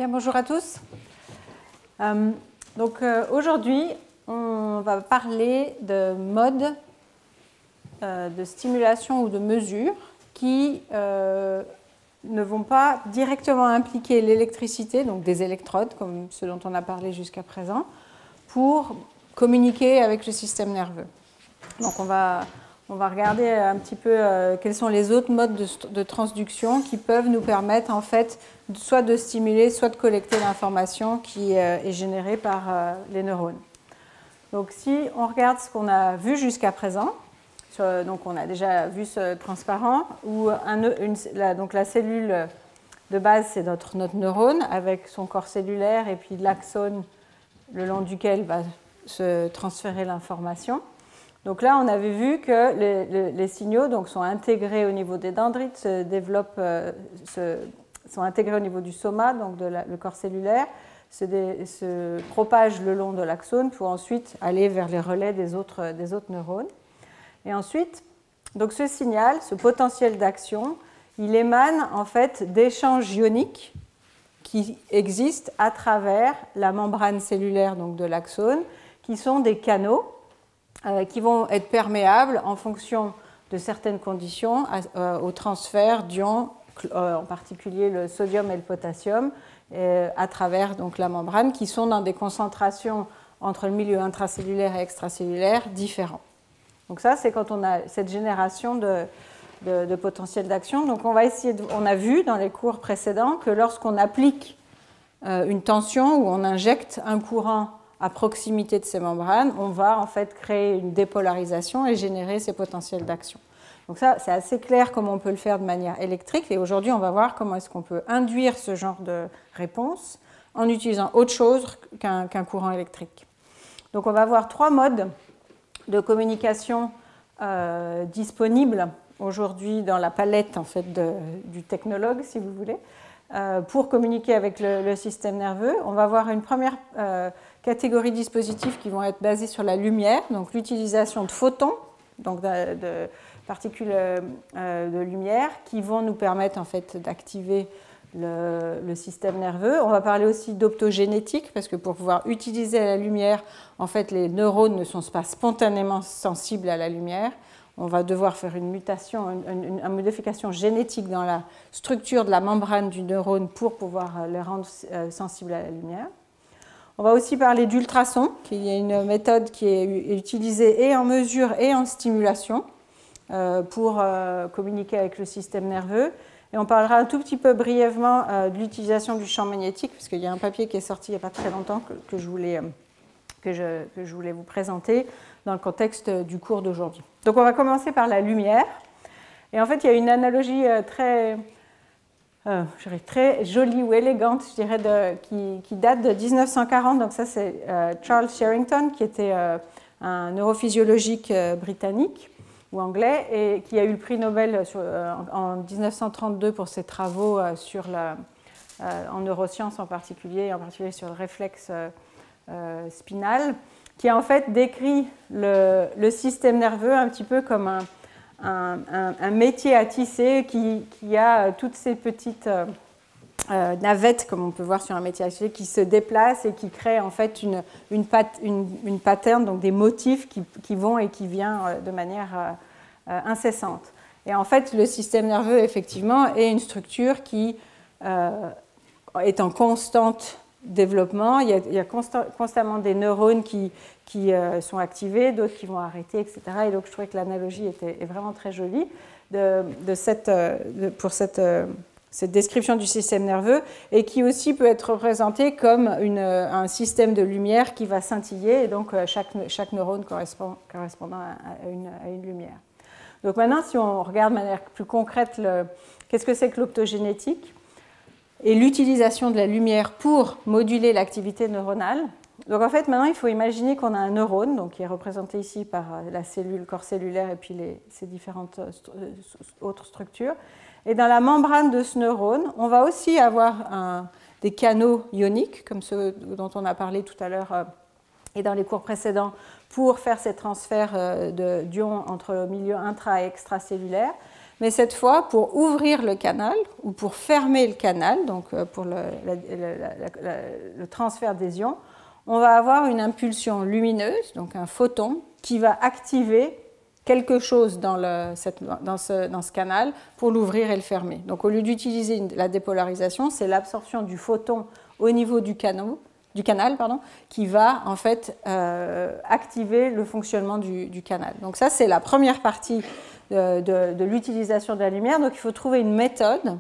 Bien, bonjour à tous. Aujourd'hui, on va parler de modes de stimulation ou de mesure qui ne vont pas directement impliquer l'électricité, donc des électrodes, comme ce dont on a parlé jusqu'à présent, pour communiquer avec le système nerveux. Donc on va regarder un petit peu quels sont les autres modes de transduction qui peuvent nous permettre en fait soit de stimuler, soit de collecter l'information qui est générée par les neurones. Donc si on regarde ce qu'on a vu jusqu'à présent, donc on a déjà vu ce transparent où la cellule de base c'est notre neurone avec son corps cellulaire et puis l'axone le long duquel va se transférer l'information. Donc là, on avait vu que les signaux sont intégrés au niveau des dendrites, sont intégrés au niveau du soma, donc le corps cellulaire, se propagent le long de l'axone pour ensuite aller vers les relais des autres neurones. Et ensuite, donc ce signal, ce potentiel d'action, il émane en fait d'échanges ioniques qui existent à travers la membrane cellulaire donc de l'axone, qui sont des canaux qui vont être perméables en fonction de certaines conditions au transfert d'ions, en particulier le sodium et le potassium, à travers donc, la membrane, qui sont dans des concentrations entre le milieu intracellulaire et extracellulaire différents. Donc ça, c'est quand on a cette génération de potentiel d'action. Donc on a vu dans les cours précédents que lorsqu'on applique une tension ou on injecte un courant à proximité de ces membranes, on va en fait créer une dépolarisation et générer ces potentiels d'action. Donc ça, c'est assez clair comment on peut le faire de manière électrique. Et aujourd'hui, on va voir comment est-ce qu'on peut induire ce genre de réponse en utilisant autre chose qu'un courant électrique. Donc on va voir trois modes de communication disponibles aujourd'hui dans la palette en fait, du technologue, si vous voulez, pour communiquer avec le système nerveux. On va voir une première catégories de dispositifs qui vont être basés sur la lumière, donc l'utilisation de photons, donc de particules de lumière, qui vont nous permettre en fait d'activer le système nerveux. On va parler aussi d'optogénétique, parce que pour pouvoir utiliser la lumière, en fait, les neurones ne sont pas spontanément sensibles à la lumière. On va devoir faire une mutation, une modification génétique dans la structure de la membrane du neurone pour pouvoir les rendre sensibles à la lumière. On va aussi parler d'ultrasons, qui est une méthode qui est utilisée et en mesure et en stimulation pour communiquer avec le système nerveux. Et on parlera un tout petit peu brièvement de l'utilisation du champ magnétique, parce qu'il y a un papier qui est sorti il n'y a pas très longtemps que je voulais vous présenter dans le contexte du cours d'aujourd'hui. Donc on va commencer par la lumière. Et en fait, il y a une analogie très jolie ou élégante, je dirais, qui date de 1940. Donc ça, c'est Charles Sherrington, qui était un neurophysiologique britannique ou anglais, et qui a eu le prix Nobel en 1932 pour ses travaux en neurosciences en particulier sur le réflexe spinal, qui a en fait décrit le système nerveux un petit peu comme un métier à tisser qui a toutes ces petites navettes, comme on peut voir sur un métier à tisser, qui se déplacent et qui créent en fait une pattern, donc des motifs qui vont et qui viennent de manière incessante. Et en fait, le système nerveux, effectivement, est une structure qui est en constante développement. Il y a constamment des neurones qui sont activés, d'autres qui vont arrêter, etc. Et donc je trouvais que l'analogie est vraiment très jolie pour cette description du système nerveux, et qui aussi peut être représenté comme un système de lumière qui va scintiller, et donc chaque neurone correspondant à une lumière. Donc maintenant, si on regarde de manière plus concrète qu'est-ce que c'est que l'optogénétique et l'utilisation de la lumière pour moduler l'activité neuronale. Donc en fait, maintenant, il faut imaginer qu'on a un neurone, donc, qui est représenté ici par la cellule, le corps cellulaire et puis ces différentes autres structures. Et dans la membrane de ce neurone, on va aussi avoir des canaux ioniques, comme ceux dont on a parlé tout à l'heure et dans les cours précédents, pour faire ces transferts d'ions entre le milieu intra et extracellulaire. mais cette fois pour ouvrir le canal ou pour fermer le canal, donc pour le transfert des ions, on va avoir une impulsion lumineuse, donc un photon, qui va activer quelque chose dans ce canal pour l'ouvrir et le fermer. Donc au lieu d'utiliser la dépolarisation, c'est l'absorption du photon au niveau du canal, qui va en fait activer le fonctionnement du canal. Donc ça, c'est la première partie de l'utilisation de la lumière. Donc il faut trouver une méthode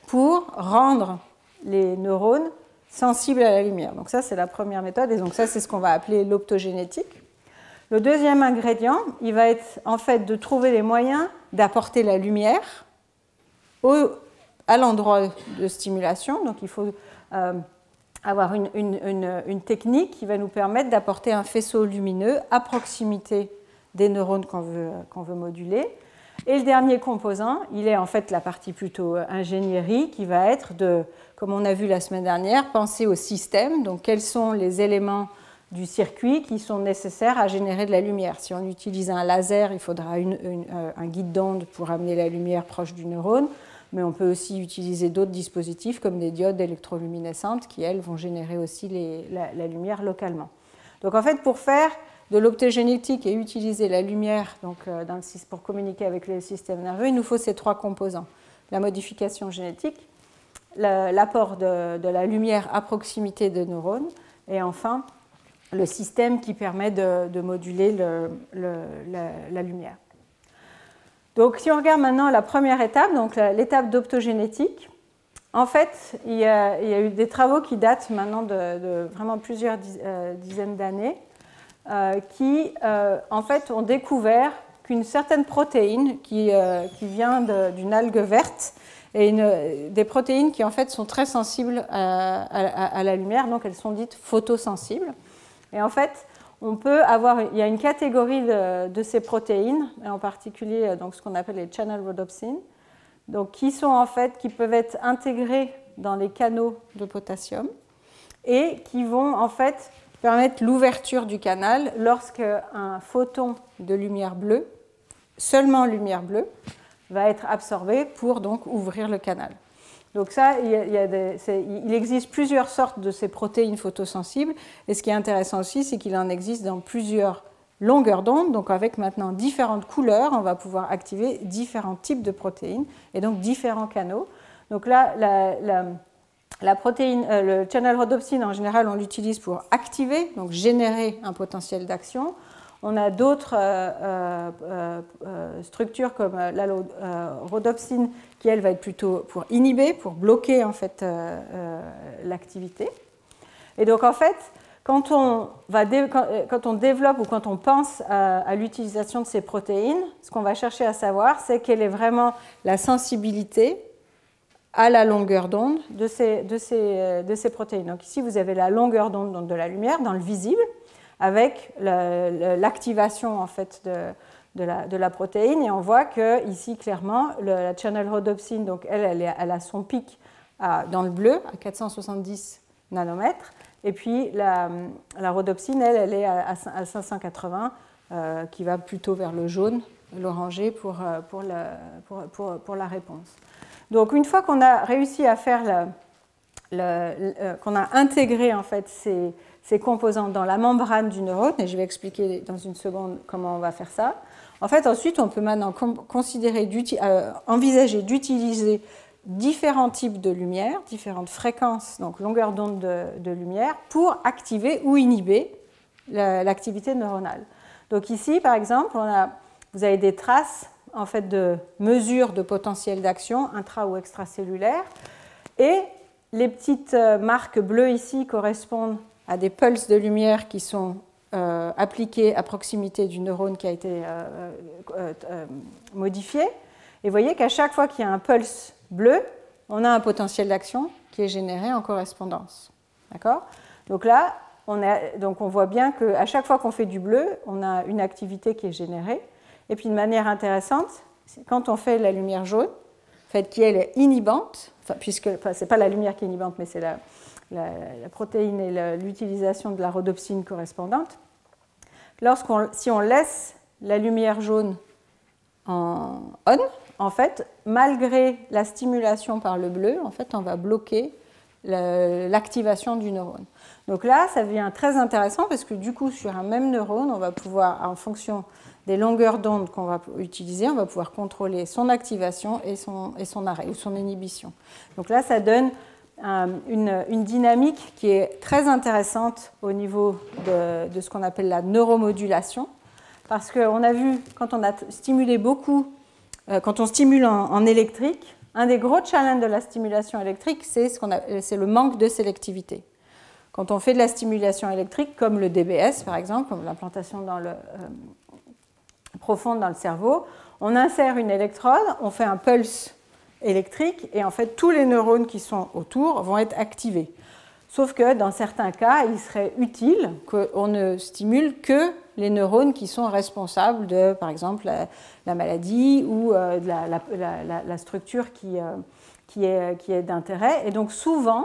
pour rendre les neurones sensibles à la lumière. Donc ça, c'est la première méthode, et donc ça, c'est ce qu'on va appeler l'optogénétique. Le deuxième ingrédient, il va être en fait de trouver les moyens d'apporter la lumière à l'endroit de stimulation. Donc il faut avoir une technique qui va nous permettre d'apporter un faisceau lumineux à proximité des neurones qu'on veut moduler. Et le dernier composant, il est en fait la partie plutôt ingénierie, qui va être de, comme on a vu la semaine dernière, penser au système. Donc quels sont les éléments du circuit qui sont nécessaires à générer de la lumière. Si on utilise un laser, il faudra un guide d'onde pour amener la lumière proche du neurone, mais on peut aussi utiliser d'autres dispositifs comme des diodes électroluminescentes qui, elles, vont générer aussi la lumière localement. Donc en fait, pour faire de l'optogénétique et utiliser la lumière donc, pour communiquer avec les systèmes nerveux, il nous faut ces trois composants. La modification génétique, l'apport de la lumière à proximité des neurones, et enfin le système qui permet de moduler la lumière. Donc, si on regarde maintenant la première étape, donc l'étape d'optogénétique, en fait, il y a eu des travaux qui datent maintenant de vraiment plusieurs dizaines d'années, qui, en fait, ont découvert qu'une certaine protéine qui vient d'une algue verte, et des protéines qui, en fait, sont très sensibles à la lumière, donc elles sont dites photosensibles. Et en fait, il y a une catégorie de ces protéines, et en particulier donc, ce qu'on appelle les channel rhodopsines, donc, qui peuvent être intégrées dans les canaux de potassium et qui vont en fait permettre l'ouverture du canal lorsque un photon de lumière bleue, seulement lumière bleue, va être absorbé pour donc ouvrir le canal. Donc ça, il existe plusieurs sortes de ces protéines photosensibles, et ce qui est intéressant aussi, c'est qu'il en existe dans plusieurs longueurs d'onde, donc avec maintenant différentes couleurs, on va pouvoir activer différents types de protéines, et donc différents canaux. Donc là, la protéine, le channel rhodopsine, en général, on l'utilise pour activer, donc générer un potentiel d'action. On a d'autres structures comme la rhodopsine qui, elle, va être plutôt pour inhiber, pour bloquer en fait, l'activité. Et donc, en fait, quand on développe ou quand on pense à l'utilisation de ces protéines, ce qu'on va chercher à savoir, c'est quelle est vraiment la sensibilité à la longueur d'onde de ces protéines. Donc ici, vous avez la longueur d'onde de la lumière dans le visible, avec l'activation en fait de la protéine, et on voit que ici clairement la channel rhodopsine, donc elle a son pic dans le bleu à 470 nanomètres, et puis la rhodopsine elle est à 580 qui va plutôt vers le jaune, l'orangé pour la réponse. Donc une fois qu'on a réussi à faire qu'on a intégré en fait ces composantes dans la membrane du neurone, et je vais expliquer dans une seconde comment on va faire ça. En fait, ensuite, on peut maintenant envisager d'utiliser différents types de lumière, différentes fréquences, donc longueur d'onde de lumière, pour activer ou inhiber l'activité neuronale. Donc ici, par exemple, vous avez des traces en fait, de mesures de potentiel d'action intra- ou extracellulaire, et les petites marques bleues ici correspondent à des pulses de lumière qui sont appliquées à proximité du neurone qui a été modifié. Et vous voyez qu'à chaque fois qu'il y a un pulse bleu, on a un potentiel d'action qui est généré en correspondance. D'accord ? Donc là, on voit bien qu'à chaque fois qu'on fait du bleu, on a une activité qui est générée. Et puis de manière intéressante, quand on fait la lumière jaune, qui elle est inhibante, ce n'est pas la lumière qui est inhibante, mais c'est la protéine et l'utilisation de la rhodopsine correspondante. Si on laisse la lumière jaune en en fait, malgré la stimulation par le bleu, en fait, on va bloquer l'activation du neurone. Donc là, ça devient très intéressant parce que du coup, sur un même neurone, on va pouvoir, en fonction des longueurs d'onde qu'on va utiliser, on va pouvoir contrôler son activation et son arrêt ou son inhibition. Donc là, ça donne une dynamique qui est très intéressante au niveau de ce qu'on appelle la neuromodulation, parce qu'on a vu, quand on a stimulé beaucoup, quand on stimule en électrique, un des gros challenges de la stimulation électrique, c'est le manque de sélectivité. Quand on fait de la stimulation électrique, comme le DBS par exemple, comme l'implantation profonde dans le cerveau, on insère une électrode, on fait un pulse électrique et en fait tous les neurones qui sont autour vont être activés. Sauf que dans certains cas, il serait utile qu'on ne stimule que les neurones qui sont responsables de, par exemple, la maladie ou de la structure qui est d'intérêt. Et donc souvent,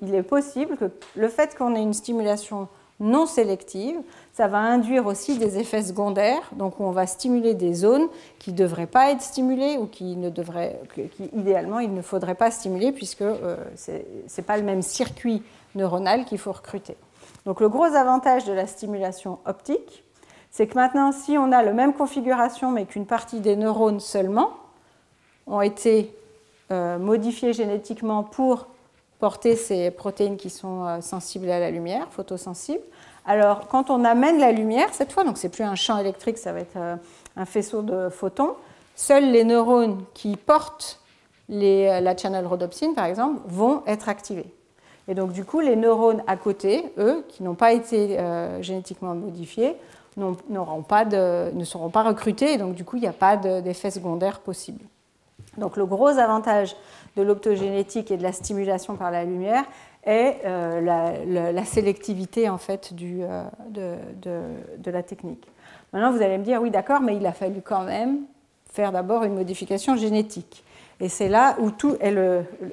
il est possible que le fait qu'on ait une stimulation non sélective, ça va induire aussi des effets secondaires, donc on va stimuler des zones qui ne devraient pas être stimulées ou qui idéalement, il ne faudrait pas stimuler puisque ce n'est pas le même circuit neuronal qu'il faut recruter. Donc le gros avantage de la stimulation optique, c'est que maintenant, si on a la même configuration mais qu'une partie des neurones seulement ont été modifiés génétiquement pour porter ces protéines qui sont sensibles à la lumière, photosensibles. Alors, quand on amène la lumière, cette fois, donc c'est plus un champ électrique, ça va être un faisceau de photons, seuls les neurones qui portent la channel rhodopsine, par exemple, vont être activés. Et donc, du coup, les neurones à côté, eux, qui n'ont pas été génétiquement modifiés, ne seront pas recrutés, et donc, du coup, il n'y a pas d'effet secondaire possible. Donc, le gros avantage de l'optogénétique et de la stimulation par la lumière est la sélectivité en fait, de la technique. Maintenant, vous allez me dire, oui, d'accord, mais il a fallu quand même faire d'abord une modification génétique. Et c'est là où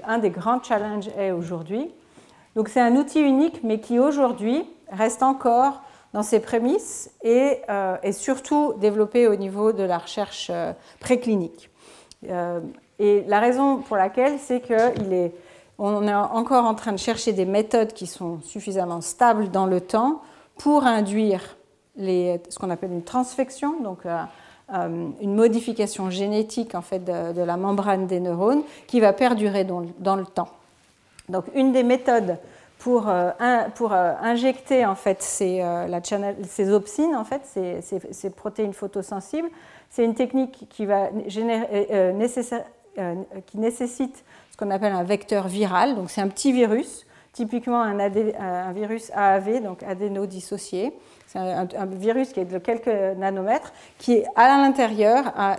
un des grands challenges est aujourd'hui. Donc, c'est un outil unique, mais qui aujourd'hui reste encore dans ses prémices et surtout développé au niveau de la recherche préclinique. Et la raison pour laquelle, c'est qu'on est encore en train de chercher des méthodes qui sont suffisamment stables dans le temps pour induire ce qu'on appelle une transfection, donc une modification génétique en fait, de la membrane des neurones qui va perdurer dans le temps. Donc une des méthodes pour injecter en fait, ces opsines, en fait, ces protéines photosensibles, c'est une technique qui nécessite ce qu'on appelle un vecteur viral. Donc c'est un petit virus, typiquement un virus AAV, donc adénodissocié. C'est un virus qui est de quelques nanomètres, qui à l'intérieur a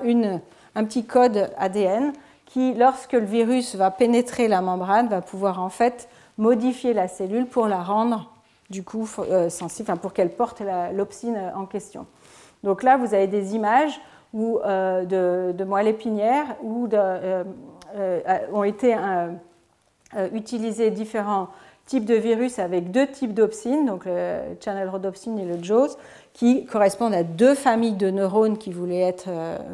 un petit code ADN qui, lorsque le virus va pénétrer la membrane, va pouvoir en fait modifier la cellule pour la rendre du coup sensible, pour qu'elle porte l'opsine en question. Donc là, vous avez des images où de moelle épinière où ont été utilisés différents types de virus avec deux types d'opsines, donc le channel rhodopsine et le JAWS, qui correspondent à deux familles de neurones qui voulaient être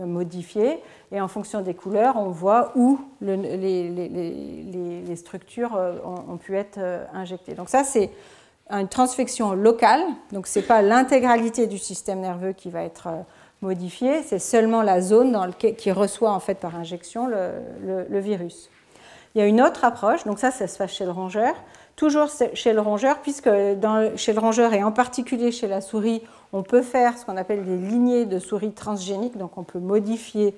modifiées. Et en fonction des couleurs, on voit où les structures ont pu être injectées. Donc ça, c'est une transfection locale. Donc ce n'est pas l'intégralité du système nerveux qui va être modifiée, c'est seulement la zone qui reçoit en fait par injection le virus. Il y a une autre approche, donc ça se passe chez le rongeur. Toujours chez le rongeur, puisque chez le rongeur et en particulier chez la souris, on peut faire ce qu'on appelle des lignées de souris transgéniques, donc on peut modifier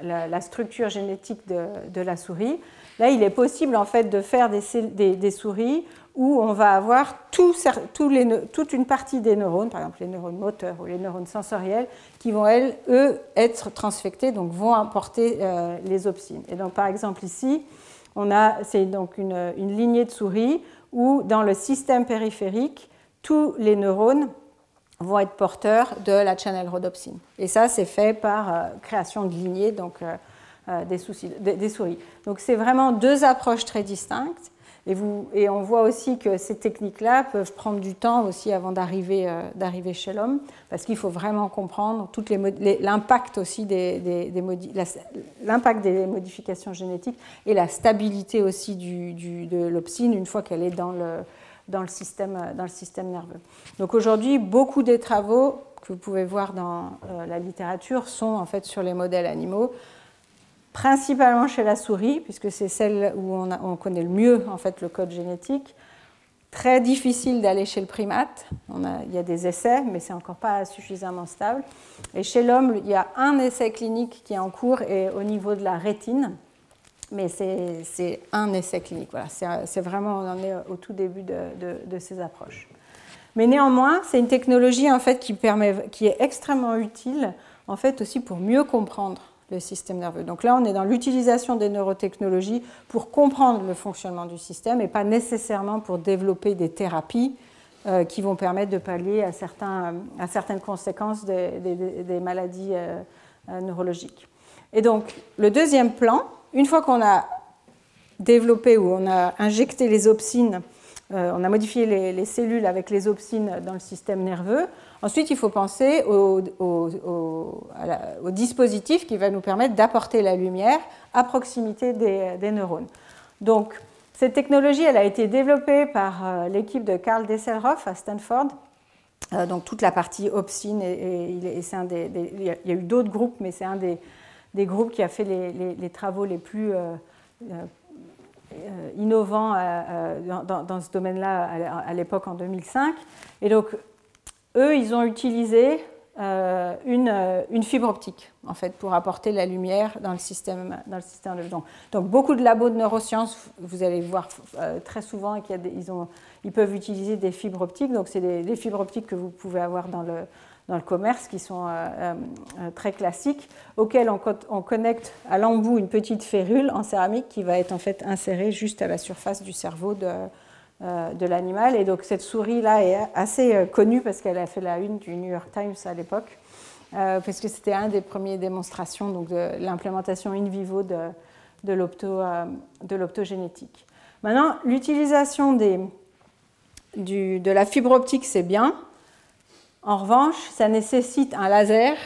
la structure génétique de la souris. Là, il est possible en fait de faire des souris où on va avoir toute une partie des neurones, par exemple les neurones moteurs ou les neurones sensoriels, qui vont, eux, être transfectés, donc vont apporter les opsines. Et donc, par exemple, ici, c'est donc une lignée de souris où, dans le système périphérique, tous les neurones vont être porteurs de la channel rhodopsine. Et ça, c'est fait par création de lignées, donc des souris. Donc, c'est vraiment deux approches très distinctes, Et on voit aussi que ces techniques-là peuvent prendre du temps aussi avant d'arriver chez l'homme, parce qu'il faut vraiment comprendre l'impact aussi l'impact des modifications génétiques et la stabilité aussi de l'opsine une fois qu'elle est dans le système nerveux. Donc aujourd'hui, beaucoup des travaux que vous pouvez voir dans la littérature sont en fait sur les modèles animaux, principalement chez la souris, puisque c'est celle où on connaît le mieux en fait, le code génétique. Très difficile d'aller chez le primate. Il y a des essais, mais ce n'est encore pas suffisamment stable. Et chez l'homme, il y a un essai clinique qui est en cours et au niveau de la rétine, mais c'est un essai clinique. Voilà, c'est vraiment, on en est au tout début de ces approches. Mais néanmoins, c'est une technologie en fait, qui est extrêmement utile en fait, aussi pour mieux comprendre le système nerveux. Donc là, on est dans l'utilisation des neurotechnologies pour comprendre le fonctionnement du système et pas nécessairement pour développer des thérapies qui vont permettre de pallier à certaines conséquences des maladies neurologiques. Et donc, le deuxième plan, une fois qu'on a développé ou on a injecté les opsines, on a modifié les cellules avec les opsines dans le système nerveux. Ensuite, il faut penser au dispositif qui va nous permettre d'apporter la lumière à proximité des neurones. Donc, cette technologie, elle a été développée par l'équipe de Karl Desselroff à Stanford. Donc, toute la partie opsine, il y a eu d'autres groupes, mais c'est un des groupes qui a fait les travaux les plus innovants dans ce domaine-là à l'époque en 2005. Et donc, eux, ils ont utilisé une fibre optique en fait, pour apporter la lumière dans le système nerveux. Donc, beaucoup de labos de neurosciences, vous allez voir très souvent qu'ils peuvent utiliser des fibres optiques. Donc, c'est des fibres optiques que vous pouvez avoir dans le commerce, qui sont très classiques, auxquelles on connecte à l'embout une petite férule en céramique qui va être en fait insérée juste à la surface du cerveau de l'animal. Et donc cette souris-là est assez connue parce qu'elle a fait la une du New York Times à l'époque, parce que c'était une des premières démonstrations donc, de l'implémentation in vivo de l'optogénétique. Maintenant, l'utilisation de la fibre optique, c'est bien. En revanche, ça nécessite un laser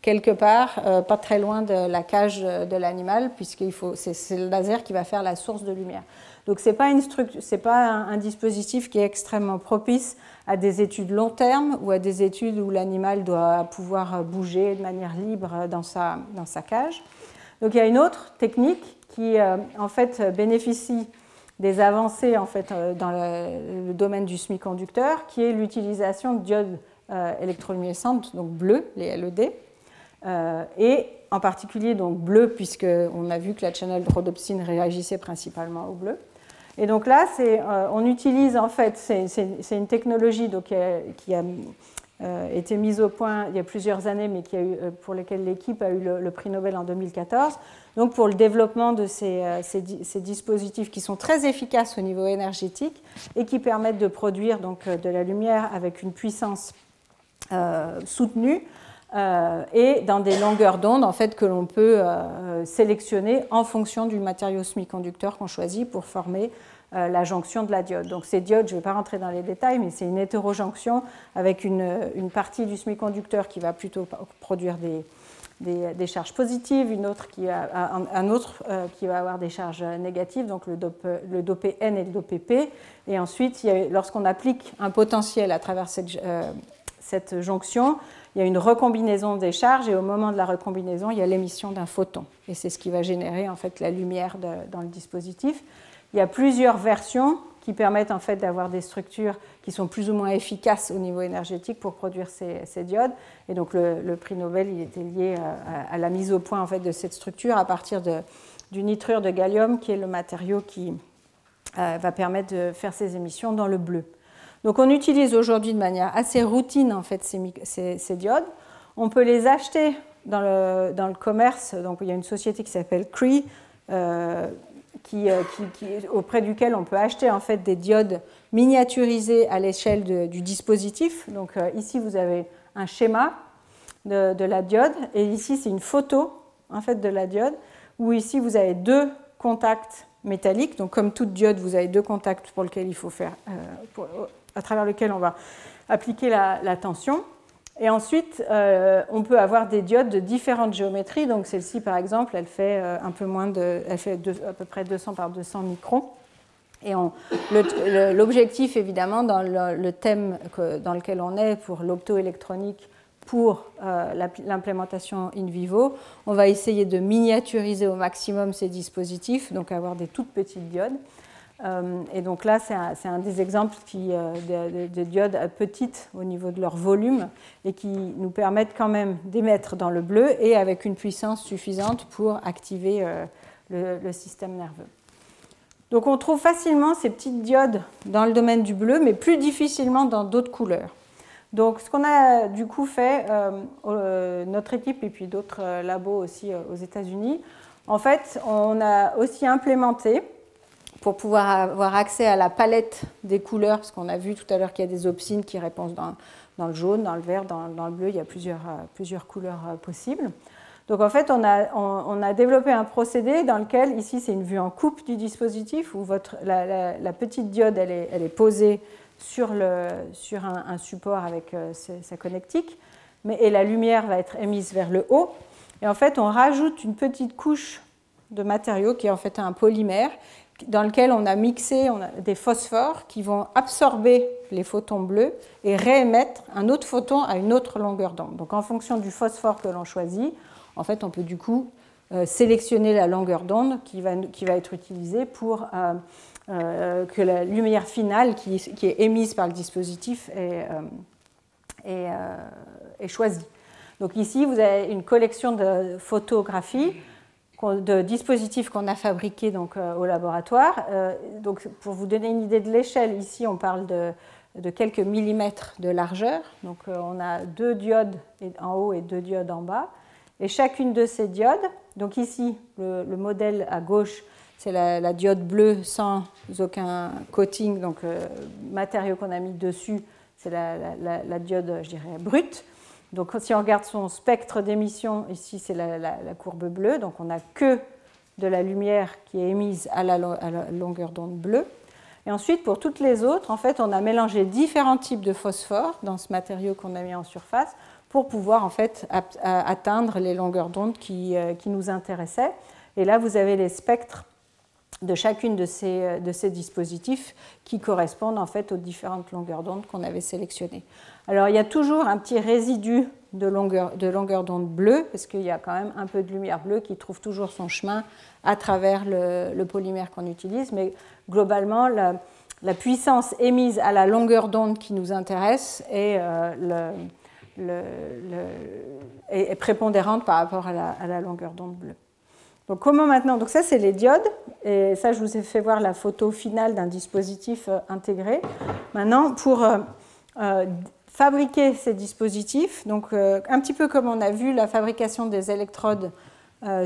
quelque part, pas très loin de la cage de l'animal, puisque c'est le laser qui va faire la source de lumière. Donc, ce n'est pas un dispositif qui est extrêmement propice à des études long terme ou à des études où l'animal doit pouvoir bouger de manière libre dans sa cage. Donc, il y a une autre technique qui, en fait, bénéficie des avancées en fait, dans le domaine du semi-conducteur, qui est l'utilisation de diodes électroluminescentes, donc bleues, les LED, et en particulier donc bleu, puisqu'on a vu que la channel rhodopsine réagissait principalement au bleu. Et donc là, on utilise en fait, c'est une technologie donc, qui a été mise au point il y a plusieurs années, mais pour laquelle l'équipe a eu le prix Nobel en 2014, donc pour le développement de ces dispositifs qui sont très efficaces au niveau énergétique et qui permettent de produire donc, de la lumière avec une puissance soutenue et dans des longueurs d'onde en fait, que l'on peut sélectionner en fonction du matériau semi-conducteur qu'on choisit pour former la jonction de la diode. Donc ces diodes, je ne vais pas rentrer dans les détails, mais c'est une hétérojonction avec une partie du semi-conducteur qui va plutôt produire des charges positives, un autre qui va avoir des charges négatives, donc le dopé N et le dopé P. Et ensuite, lorsqu'on applique un potentiel à travers cette jonction, il y a une recombinaison des charges et au moment de la recombinaison, il y a l'émission d'un photon. Et c'est ce qui va générer en fait, la lumière dans le dispositif. Il y a plusieurs versions qui permettent en fait, d'avoir des structures qui sont plus ou moins efficaces au niveau énergétique pour produire ces diodes. Et donc le prix Nobel il était lié à la mise au point en fait, de cette structure à partir du nitrure de gallium, qui est le matériau qui va permettre de faire ces émissions dans le bleu. Donc on utilise aujourd'hui de manière assez routine en fait, ces diodes. On peut les acheter dans le commerce. Donc il y a une société qui s'appelle Cree, auprès duquel on peut acheter en fait, des diodes miniaturisées à l'échelle du dispositif. Donc ici vous avez un schéma de la diode et ici c'est une photo en fait, de la diode où ici vous avez deux contacts métallique. Donc comme toute diode, vous avez deux contacts pour lesquels il faut faire, à travers lesquels on va appliquer la tension. Et ensuite, on peut avoir des diodes de différentes géométries. Donc celle-ci, par exemple, elle fait un peu moins elle fait à peu près 200 par 200 microns. Et l'objectif, évidemment, dans le thème dans lequel on est pour l'optoélectronique, pour l'implémentation in vivo, on va essayer de miniaturiser au maximum ces dispositifs, donc avoir des toutes petites diodes. Et donc là, c'est un des exemples de diodes petites au niveau de leur volume et qui nous permettent quand même d'émettre dans le bleu et avec une puissance suffisante pour activer le système nerveux. Donc on trouve facilement ces petites diodes dans le domaine du bleu, mais plus difficilement dans d'autres couleurs. Donc ce qu'on a du coup fait, notre équipe et puis d'autres labos aussi aux États-Unis, en fait on a aussi implémenté, pour pouvoir avoir accès à la palette des couleurs, parce qu'on a vu tout à l'heure qu'il y a des opsines qui répondent dans le jaune, dans le vert, dans le bleu, il y a plusieurs couleurs possibles. Donc en fait, on a développé un procédé dans lequel, ici c'est une vue en coupe du dispositif, où la petite diode elle est posée sur un support avec sa connectique, et la lumière va être émise vers le haut. Et en fait, on rajoute une petite couche de matériau qui est en fait un polymère, dans lequel on a mixé des phosphores qui vont absorber les photons bleus et réémettre un autre photon à une autre longueur d'onde. Donc en fonction du phosphore que l'on choisit, en fait, on peut du coup sélectionner la longueur d'onde qui va être utilisée pour que la lumière finale qui est émise par le dispositif est choisie. Donc ici, vous avez une collection de photographies de dispositifs qu'on a fabriqués donc, au laboratoire. Donc, pour vous donner une idée de l'échelle, ici on parle de quelques millimètres de largeur. Donc on a 2 diodes en haut et 2 diodes en bas. Et chacune de ces diodes, donc ici le modèle à gauche, c'est la diode bleue sans aucun coating, donc matériau qu'on a mis dessus, c'est la diode, je dirais, brute. Donc si on regarde son spectre d'émission, ici c'est la courbe bleue, donc on n'a que de la lumière qui est émise à la longueur d'onde bleue. Et ensuite, pour toutes les autres, en fait, on a mélangé différents types de phosphore dans ce matériau qu'on a mis en surface pour pouvoir en fait atteindre les longueurs d'onde qui nous intéressaient. Et là, vous avez les spectres de chacune de ces dispositifs qui correspondent en fait aux différentes longueurs d'onde qu'on avait sélectionnées. Alors il y a toujours un petit résidu de longueur d'onde bleue, parce qu'il y a quand même un peu de lumière bleue qui trouve toujours son chemin à travers le polymère qu'on utilise, mais globalement la puissance émise à la longueur d'onde qui nous intéresse est prépondérante par rapport à la longueur d'onde bleue. Donc comment maintenant? Donc ça c'est les diodes, et ça je vous ai fait voir la photo finale d'un dispositif intégré. Maintenant pour fabriquer ces dispositifs, donc un petit peu comme on a vu la fabrication des électrodes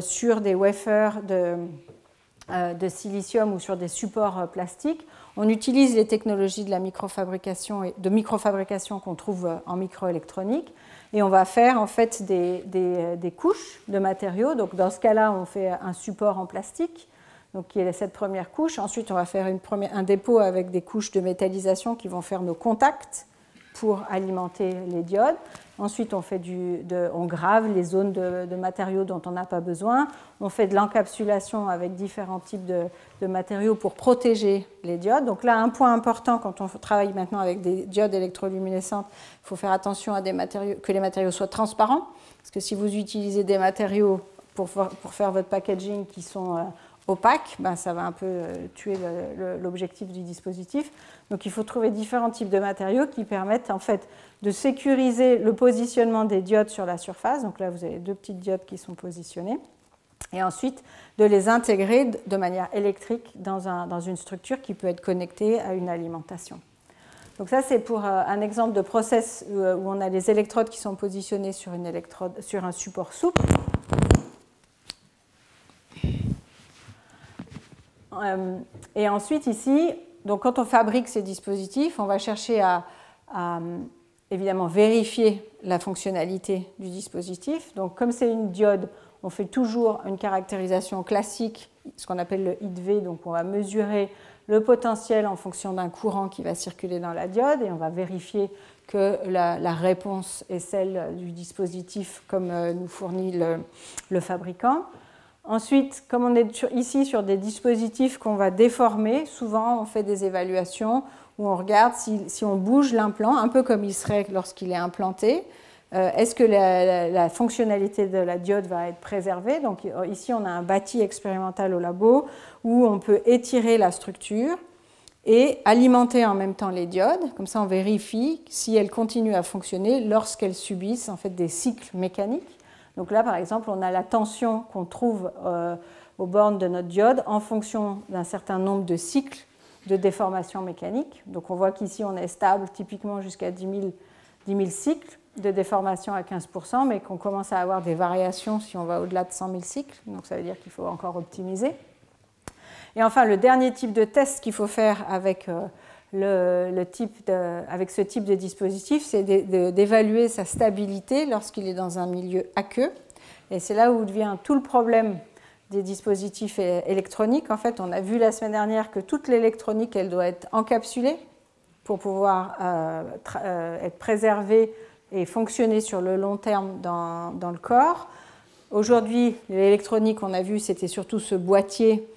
sur des wafers de silicium ou sur des supports plastiques, on utilise les technologies de la microfabrication qu'on trouve en microélectronique. Et on va faire en fait des couches de matériaux. Donc dans ce cas-là, on fait un support en plastique, donc qui est cette première couche. Ensuite, on va faire un dépôt avec des couches de métallisation qui vont faire nos contacts pour alimenter les diodes. Ensuite, on grave les zones de matériaux dont on n'a pas besoin. On fait de l'encapsulation avec différents types de matériaux pour protéger les diodes. Donc là, un point important quand on travaille maintenant avec des diodes électroluminescentes, il faut faire attention que les matériaux soient transparents. Parce que si vous utilisez des matériaux pour faire votre packaging qui sont opaques, ça va un peu tuer l'objectif du dispositif. Donc il faut trouver différents types de matériaux qui permettent en fait de sécuriser le positionnement des diodes sur la surface. Donc là, vous avez 2 petites diodes qui sont positionnées. Et ensuite, de les intégrer de manière électrique dans une structure qui peut être connectée à une alimentation. Donc ça, c'est pour un exemple de process où on a les électrodes qui sont positionnées sur un support souple. Et ensuite, ici, donc quand on fabrique ces dispositifs, on va chercher à évidemment vérifier la fonctionnalité du dispositif. Donc comme c'est une diode, on fait toujours une caractérisation classique, ce qu'on appelle le I/V, donc on va mesurer le potentiel en fonction d'un courant qui va circuler dans la diode et on va vérifier que la réponse est celle du dispositif comme nous fournit le fabricant. Ensuite, comme on est ici sur des dispositifs qu'on va déformer, souvent on fait des évaluations où on regarde si on bouge l'implant, un peu comme il serait lorsqu'il est implanté, est-ce que la fonctionnalité de la diode va être préservée? Donc ici, on a un bâti expérimental au labo où on peut étirer la structure et alimenter en même temps les diodes. Comme ça, on vérifie si elles continuent à fonctionner lorsqu'elles subissent en fait des cycles mécaniques. Donc là, par exemple, on a la tension qu'on trouve aux bornes de notre diode en fonction d'un certain nombre de cycles de déformation mécanique. Donc on voit qu'ici, on est stable typiquement jusqu'à 10 000 cycles de déformation à 15%, mais qu'on commence à avoir des variations si on va au-delà de 100 000 cycles. Donc ça veut dire qu'il faut encore optimiser. Et enfin, le dernier type de test qu'il faut faire avec, avec ce type de dispositif, c'est d'évaluer sa stabilité lorsqu'il est dans un milieu aqueux. Et c'est là où vient tout le problème des dispositifs électroniques. En fait, on a vu la semaine dernière que toute l'électronique, elle doit être encapsulée pour pouvoir être préservée et fonctionner sur le long terme dans le corps. Aujourd'hui, l'électronique, on a vu, c'était surtout ce boîtier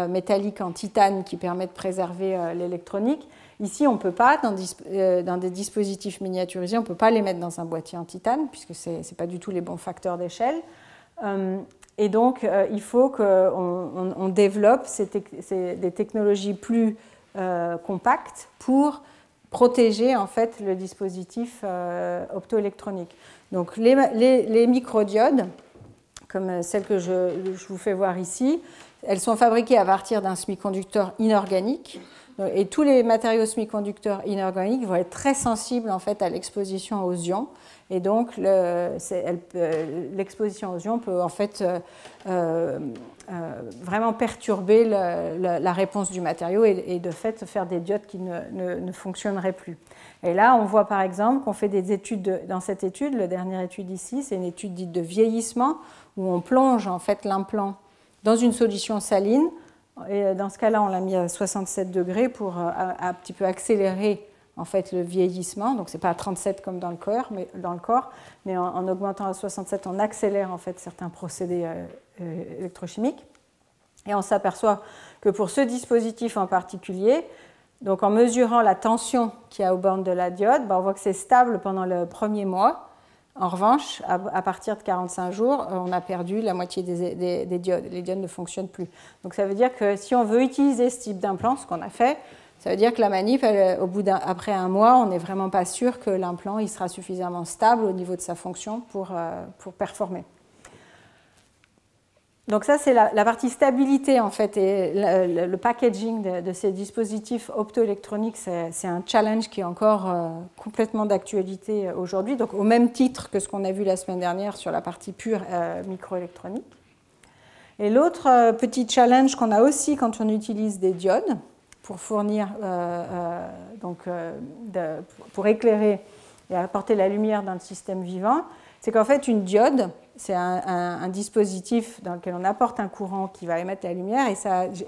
métallique en titane qui permet de préserver l'électronique. Ici, on ne peut pas, dans des dispositifs miniaturisés, on ne peut pas les mettre dans un boîtier en titane, puisque ce n'est pas du tout les bons facteurs d'échelle. Et donc, il faut qu'on développe des technologies plus compactes pour protéger en fait le dispositif optoélectronique. Donc les microdiodes, comme celles que je vous fais voir ici, elles sont fabriquées à partir d'un semi-conducteur inorganique. Et tous les matériaux semi-conducteurs inorganiques vont être très sensibles en fait à l'exposition aux ions. Et donc l'exposition aux ions peut en fait vraiment perturber la réponse du matériau et de fait faire des diodes qui ne fonctionneraient plus. Et là, on voit par exemple qu'on fait des études, dans cette étude, la dernière étude ici, c'est une étude dite de vieillissement, où on plonge en fait l'implant dans une solution saline. Et dans ce cas-là, on l'a mis à 67 degrés pour un petit peu accélérer en fait le vieillissement. Donc ce n'est pas à 37 comme dans le corps, mais en augmentant à 67, on accélère en fait certains procédés électrochimiques. Et on s'aperçoit que pour ce dispositif en particulier, donc en mesurant la tension qu'il y a aux bornes de la diode, on voit que c'est stable pendant le premier mois. En revanche, à partir de 45 jours, on a perdu la moitié des diodes. Les diodes ne fonctionnent plus. Donc ça veut dire que si on veut utiliser ce type d'implant, ce qu'on a fait, ça veut dire que la manip, après un mois, on n'est vraiment pas sûr que l'implant il sera suffisamment stable au niveau de sa fonction pour performer. Donc ça, c'est la partie stabilité, en fait, et le packaging de ces dispositifs optoélectroniques, c'est un challenge qui est encore complètement d'actualité aujourd'hui, donc au même titre que ce qu'on a vu la semaine dernière sur la partie pure microélectronique. Et l'autre petit challenge qu'on a aussi quand on utilise des diodes pour fournir, pour éclairer et apporter la lumière dans le système vivant, c'est qu'en fait, une diode, c'est un dispositif dans lequel on apporte un courant qui va émettre la lumière et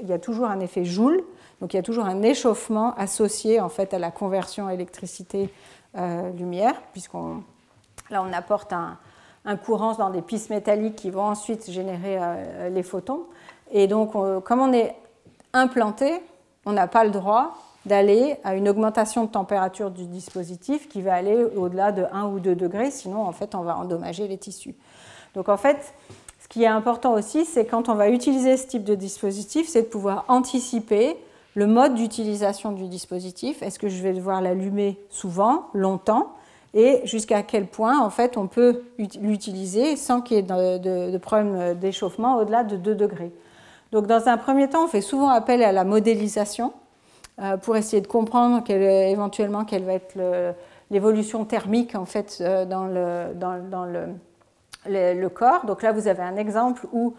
il y a toujours un effet Joule, donc il y a toujours un échauffement associé en fait à la conversion électricité-lumière, là on apporte un courant dans des pistes métalliques qui vont ensuite générer les photons. Et donc, comme on est implanté, on n'a pas le droit d'aller à une augmentation de température du dispositif qui va aller au-delà de 1 ou 2 degrés, sinon en fait on va endommager les tissus. Donc en fait, ce qui est important aussi, c'est quand on va utiliser ce type de dispositif, c'est de pouvoir anticiper le mode d'utilisation du dispositif. Est-ce que je vais devoir l'allumer souvent, longtemps, et jusqu'à quel point en fait on peut l'utiliser sans qu'il y ait de problème d'échauffement au-delà de 2 degrés. Donc dans un premier temps, on fait souvent appel à la modélisation pour essayer de comprendre éventuellement quelle va être l'évolution thermique en fait dans le corps. Donc là, vous avez un exemple où,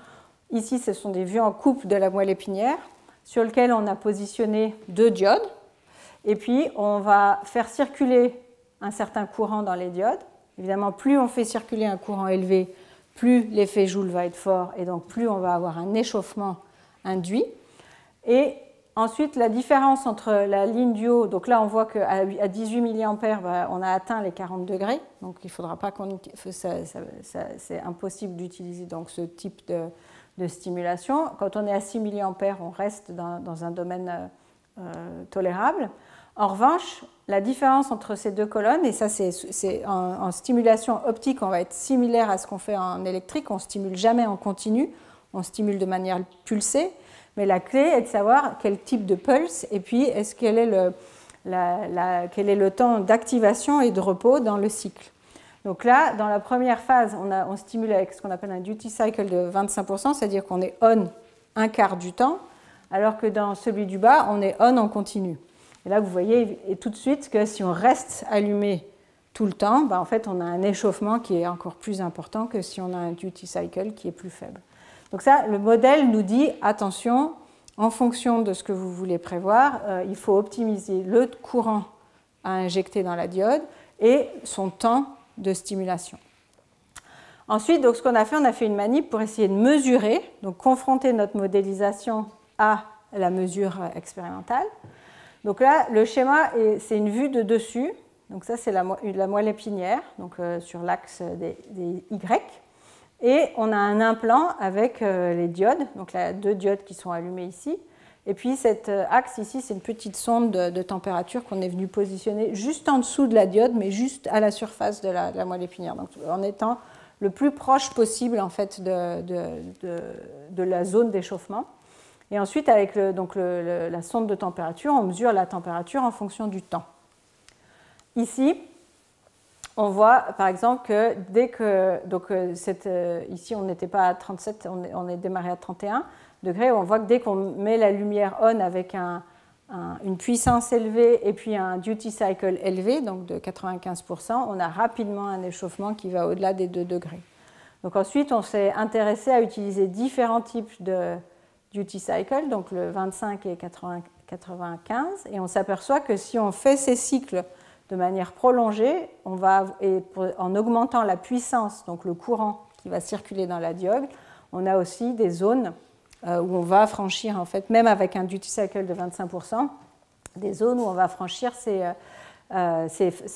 ici, ce sont des vues en coupe de la moelle épinière sur lequel on a positionné 2 diodes. Et puis, on va faire circuler un certain courant dans les diodes. Évidemment, plus on fait circuler un courant élevé, plus l'effet Joule va être fort et donc plus on va avoir un échauffement induit. Et ensuite, la différence entre la ligne du haut, donc là on voit qu'à 18 mA, on a atteint les 40 degrés, donc il ne faudra pas c'est impossible d'utiliser donc ce type de stimulation. Quand on est à 6 mA, on reste dans un domaine tolérable. En revanche, la différence entre ces deux colonnes, et ça c'est en stimulation optique, on va être similaire à ce qu'on fait en électrique, on ne stimule jamais en continu, on stimule de manière pulsée, mais la clé est de savoir quel type de pulse et puis quel est le temps d'activation et de repos dans le cycle. Donc là, dans la première phase, on stimule avec ce qu'on appelle un duty cycle de 25%, c'est-à-dire qu'on est on un quart du temps, alors que dans celui du bas, on est on en continu. Et là, vous voyez tout de suite que si on reste allumé tout le temps, en fait, on a un échauffement qui est encore plus important que si on a un duty cycle qui est plus faible. Donc ça, le modèle nous dit, attention, en fonction de ce que vous voulez prévoir, il faut optimiser le courant à injecter dans la diode et son temps de stimulation. Ensuite, donc, ce qu'on a fait une manip pour essayer de mesurer, donc confronter notre modélisation à la mesure expérimentale. Donc là, le schéma, c'est une vue de dessus. Donc ça, c'est la moelle épinière, donc sur l'axe des Y. Et on a un implant avec les diodes, donc là, 2 diodes qui sont allumées ici. Et puis cet axe ici, c'est une petite sonde de température qu'on est venu positionner juste en dessous de la diode, mais juste à la surface de la moelle épinière, donc en étant le plus proche possible en fait, de la zone d'échauffement. Et ensuite, avec la sonde de température, on mesure la température en fonction du temps. Ici, on voit par exemple que dès que, ici on n'était pas à 37, on est démarré à 31 degrés, on voit que dès qu'on met la lumière on avec une puissance élevée et puis un duty cycle élevé, donc de 95%, on a rapidement un échauffement qui va au-delà des 2 degrés. Donc ensuite, on s'est intéressé à utiliser différents types de duty cycle, donc le 25 et 95, et on s'aperçoit que si on fait ces cycles de manière prolongée, en augmentant la puissance, donc le courant qui va circuler dans la diode, on a aussi des zones où on va franchir, en fait, même avec un duty cycle de 25%, des zones où on va franchir ces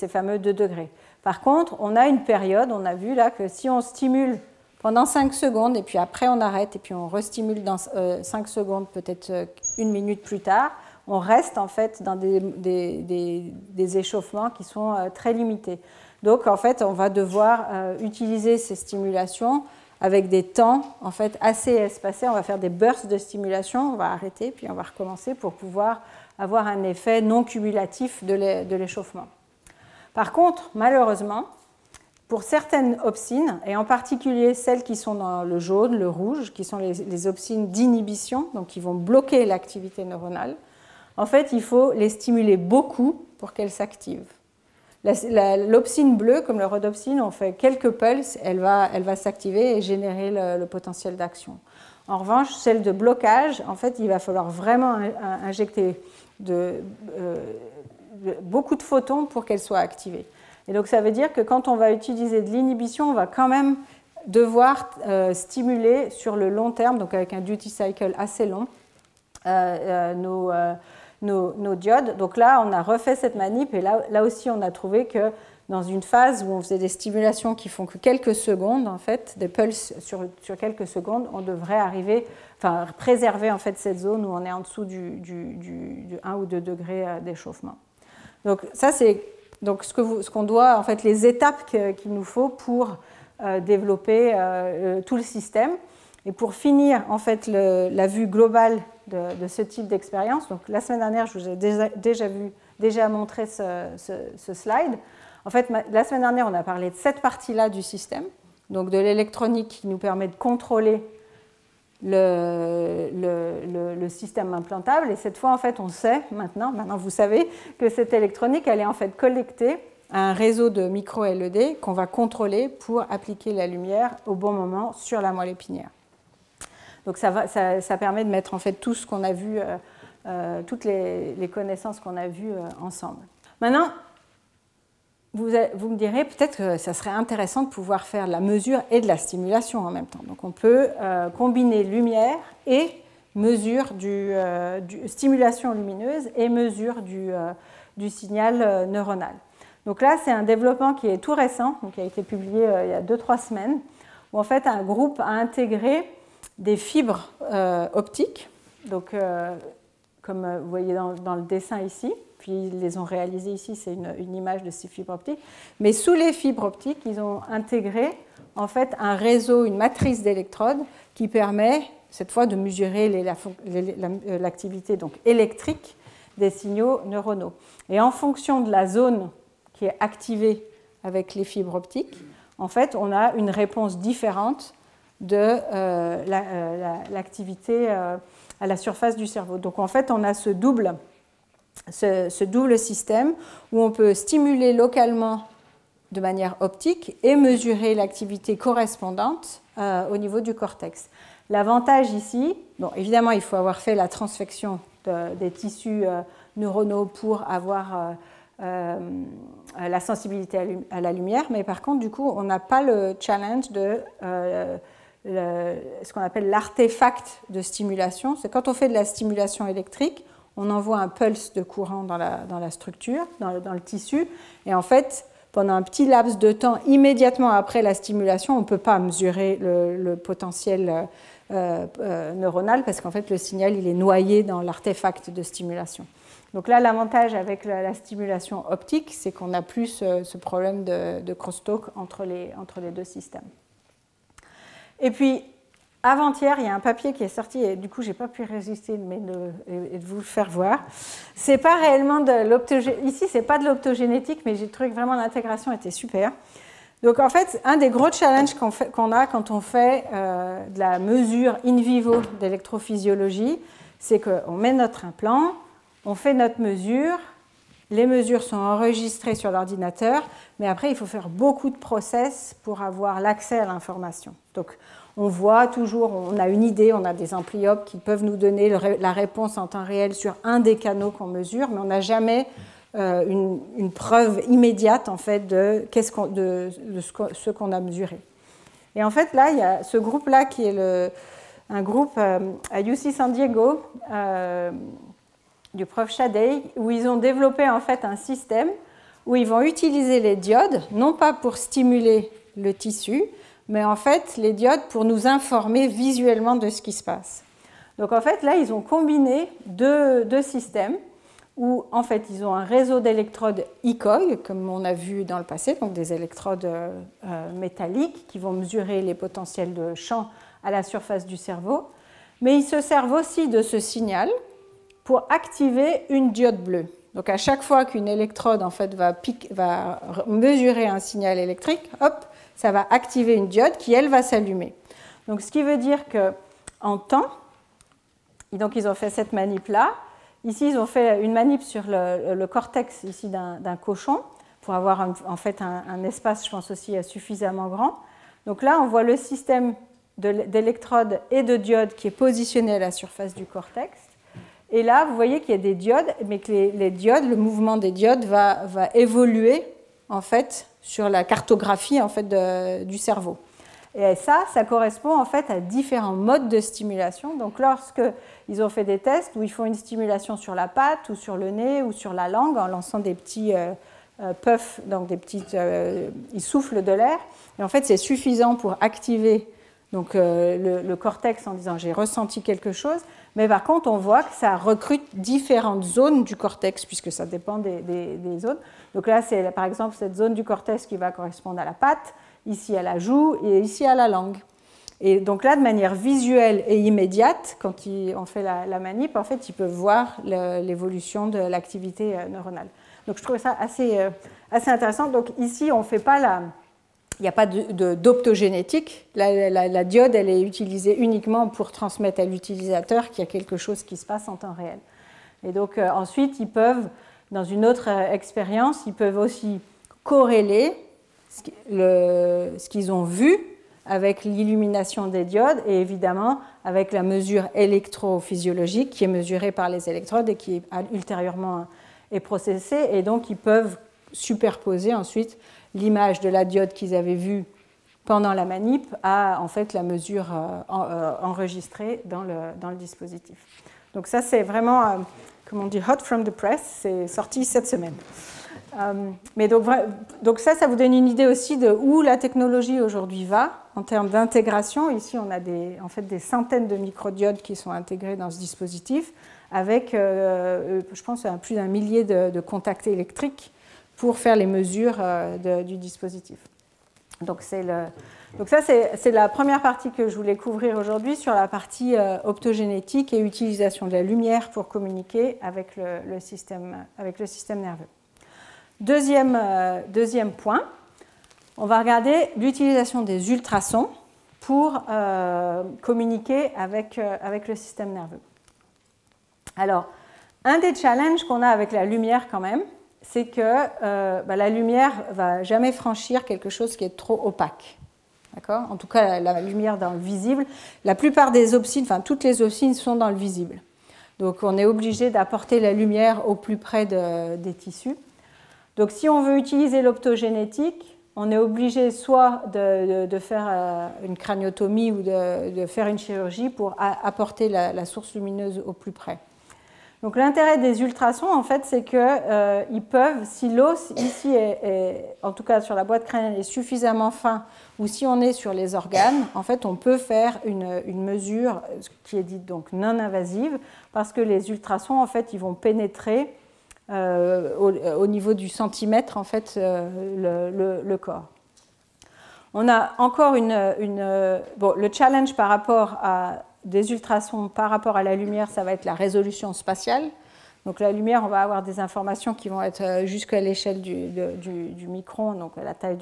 fameux 2 degrés. Par contre, on a une période, on a vu là que si on stimule pendant 5 secondes, et puis après on arrête, et puis on restimule dans 5 secondes, peut-être 1 minute plus tard, on reste en fait dans des échauffements qui sont très limités. Donc en fait, on va devoir utiliser ces stimulations avec des temps en fait, assez espacés. On va faire des bursts de stimulation, on va arrêter, puis on va recommencer pour pouvoir avoir un effet non cumulatif de l'échauffement. Par contre, malheureusement, pour certaines opsines, et en particulier celles qui sont dans le jaune, le rouge, qui sont les opsines d'inhibition, donc qui vont bloquer l'activité neuronale, en fait, il faut les stimuler beaucoup pour qu'elles s'activent. L'opsine bleue, comme le rhodopsine, on fait quelques pulses, elle va s'activer et générer le potentiel d'action. En revanche, celle de blocage, en fait, il va falloir vraiment injecter beaucoup de photons pour qu'elle soit activée. Et donc ça veut dire que quand on va utiliser de l'inhibition, on va quand même devoir stimuler sur le long terme, donc avec un duty cycle assez long, nos diodes. Donc là, on a refait cette manip et là aussi, on a trouvé que dans une phase où on faisait des stimulations qui font que quelques secondes, en fait, des pulses sur quelques secondes, on devrait préserver en fait cette zone où on est en dessous du 1 ou 2 degrés d'échauffement. Donc ça, c'est ce qu'on doit, en fait, les étapes qu'il nous faut pour développer tout le système. Et pour finir, en fait, la vue globale de ce type d'expérience, donc la semaine dernière, je vous ai déjà montré ce slide. En fait, la semaine dernière, on a parlé de cette partie-là du système, donc de l'électronique qui nous permet de contrôler le système implantable. Et cette fois, en fait, on sait maintenant vous savez que cette électronique, elle est en fait connectée à un réseau de micro-LED qu'on va contrôler pour appliquer la lumière au bon moment sur la moelle épinière. Donc ça permet de mettre en fait tout ce qu'on a vu, toutes les connaissances qu'on a vues ensemble. Maintenant, vous me direz peut-être que ça serait intéressant de pouvoir faire de la mesure et de la stimulation en même temps. Donc on peut combiner lumière et mesure stimulation lumineuse et mesure du signal neuronal. Donc là, c'est un développement qui est tout récent, donc qui a été publié il y a 2-3 semaines, où en fait un groupe a intégré des fibres optiques, donc comme vous voyez dans le dessin ici, puis ils les ont réalisés ici, c'est une image de ces fibres optiques, mais sous les fibres optiques, ils ont intégré en fait un réseau, une matrice d'électrodes qui permet cette fois de mesurer l'activité donc électrique des signaux neuronaux. Et en fonction de la zone qui est activée avec les fibres optiques, en fait, on a une réponse différente de l'activité à la surface du cerveau. Donc en fait, on a ce double système où on peut stimuler localement de manière optique et mesurer l'activité correspondante au niveau du cortex. L'avantage ici, bon, évidemment, il faut avoir fait la transfection des tissus neuronaux pour avoir la sensibilité à la lumière, mais par contre, du coup, on n'a pas le challenge de ce qu'on appelle l'artefact de stimulation. C'est quand on fait de la stimulation électrique, on envoie un pulse de courant dans la structure, dans le tissu, et en fait, pendant un petit laps de temps, immédiatement après la stimulation, on ne peut pas mesurer le potentiel neuronal parce qu'en fait, le signal il est noyé dans l'artefact de stimulation. Donc là, l'avantage avec la stimulation optique, c'est qu'on n'a plus ce problème de crosstalk entre les deux systèmes. Et puis, avant-hier, il y a un papier qui est sorti, et du coup, je n'ai pas pu résister de vous le faire voir. C'est pas réellement de l'optogénétique. Ici, ce n'est pas de l'optogénétique, mais j'ai trouvé que vraiment l'intégration était super. Donc, en fait, un des gros challenges qu'on a quand on fait de la mesure in vivo d'électrophysiologie, c'est qu'on met notre implant, on fait notre mesure, les mesures sont enregistrées sur l'ordinateur, mais après, il faut faire beaucoup de process pour avoir l'accès à l'information. Donc, on voit toujours, on a une idée, on a des ampliopes qui peuvent nous donner la réponse en temps réel sur un des canaux qu'on mesure, mais on n'a jamais une preuve immédiate en fait de ce qu'on a mesuré. Et en fait, là, il y a ce groupe-là qui est un groupe à UC San Diego, du prof Shadey, où ils ont développé en fait un système où ils vont utiliser les diodes, non pas pour stimuler le tissu, mais en fait les diodes pour nous informer visuellement de ce qui se passe. Donc en fait là ils ont combiné deux systèmes où en fait ils ont un réseau d'électrodes ECOG, comme on a vu dans le passé, donc des électrodes métalliques qui vont mesurer les potentiels de champ à la surface du cerveau, mais ils se servent aussi de ce signal pour activer une diode bleue. Donc à chaque fois qu'une électrode en fait, va mesurer un signal électrique, hop, ça va activer une diode qui, elle, va s'allumer. Donc ce qui veut dire qu'en temps, donc ils ont fait cette manip-là. Ici, ils ont fait une manip sur le cortex ici d'un cochon pour avoir en fait un espace, je pense aussi, suffisamment grand. Donc là, on voit le système d'électrodes et de diodes qui est positionné à la surface du cortex. Et là, vous voyez qu'il y a des diodes, mais que les diodes, le mouvement des diodes va évoluer en fait sur la cartographie en fait du cerveau. Et ça correspond en fait à différents modes de stimulation. Donc, lorsque ils ont fait des tests où ils font une stimulation sur la patte ou sur le nez ou sur la langue en lançant des petits puffs, donc ils soufflent de l'air. Et en fait, c'est suffisant pour activer donc le cortex en disant j'ai ressenti quelque chose. Mais par contre, on voit que ça recrute différentes zones du cortex, puisque ça dépend des zones. Donc là, c'est par exemple cette zone du cortex qui va correspondre à la patte, ici à la joue et ici à la langue. Et donc là, de manière visuelle et immédiate, quand on fait la manip, en fait, ils peuvent voir l'évolution de l'activité neuronale. Donc je trouve ça assez intéressant. Donc ici, on ne fait pas il n'y a pas d'optogénétique. La diode, elle est utilisée uniquement pour transmettre à l'utilisateur qu'il y a quelque chose qui se passe en temps réel. Et donc ensuite, ils peuvent, dans une autre expérience, ils peuvent aussi corréler ce qu'ils ont vu avec l'illumination des diodes et évidemment avec la mesure électrophysiologique qui est mesurée par les électrodes et qui ultérieurement est processée. Et donc, ils peuvent superposer ensuite l'image de la diode qu'ils avaient vue pendant la manip à en fait la mesure enregistrée dans le dispositif. Donc ça c'est vraiment, comme on dit, hot from the press, c'est sorti cette semaine. Mais donc ça vous donne une idée aussi de où la technologie aujourd'hui va en termes d'intégration. Ici on a en fait des centaines de microdiodes qui sont intégrés dans ce dispositif avec, je pense, plus d'1 millier de contacts électriques pour faire les mesures du dispositif. Donc ça, c'est la première partie que je voulais couvrir aujourd'hui sur la partie optogénétique et utilisation de la lumière pour communiquer avec le système nerveux. Deuxième point, on va regarder l'utilisation des ultrasons pour communiquer avec le système nerveux. Alors, un des challenges qu'on a avec la lumière quand même, c'est que la lumière ne va jamais franchir quelque chose qui est trop opaque. D'accord ? En tout cas, la lumière dans le visible. La plupart des opsines, enfin toutes les opsines sont dans le visible. Donc on est obligé d'apporter la lumière au plus près des tissus. Donc si on veut utiliser l'optogénétique, on est obligé soit de faire une craniotomie ou de faire une chirurgie pour apporter la source lumineuse au plus près. Donc l'intérêt des ultrasons, en fait, c'est qu'ils peuvent, si l'os ici en tout cas sur la boîte crânienne, est suffisamment fin, ou si on est sur les organes, en fait, on peut faire une mesure qui est dite donc non invasive, parce que les ultrasons, en fait, ils vont pénétrer au niveau du centimètre, en fait, le corps. On a encore le challenge par rapport à des ultrasons par rapport à la lumière, ça va être la résolution spatiale. Donc la lumière, on va avoir des informations qui vont être jusqu'à l'échelle du micron, donc à la taille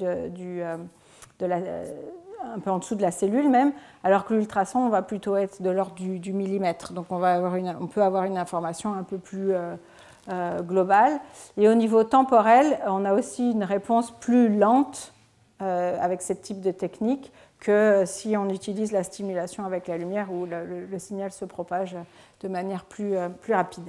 un peu en dessous de la cellule même, alors que l'ultrason, on va plutôt être de l'ordre du millimètre. Donc on peut avoir une information un peu plus globale. Et au niveau temporel, on a aussi une réponse plus lente avec ce type de technique que si on utilise la stimulation avec la lumière où le signal se propage de manière plus rapide.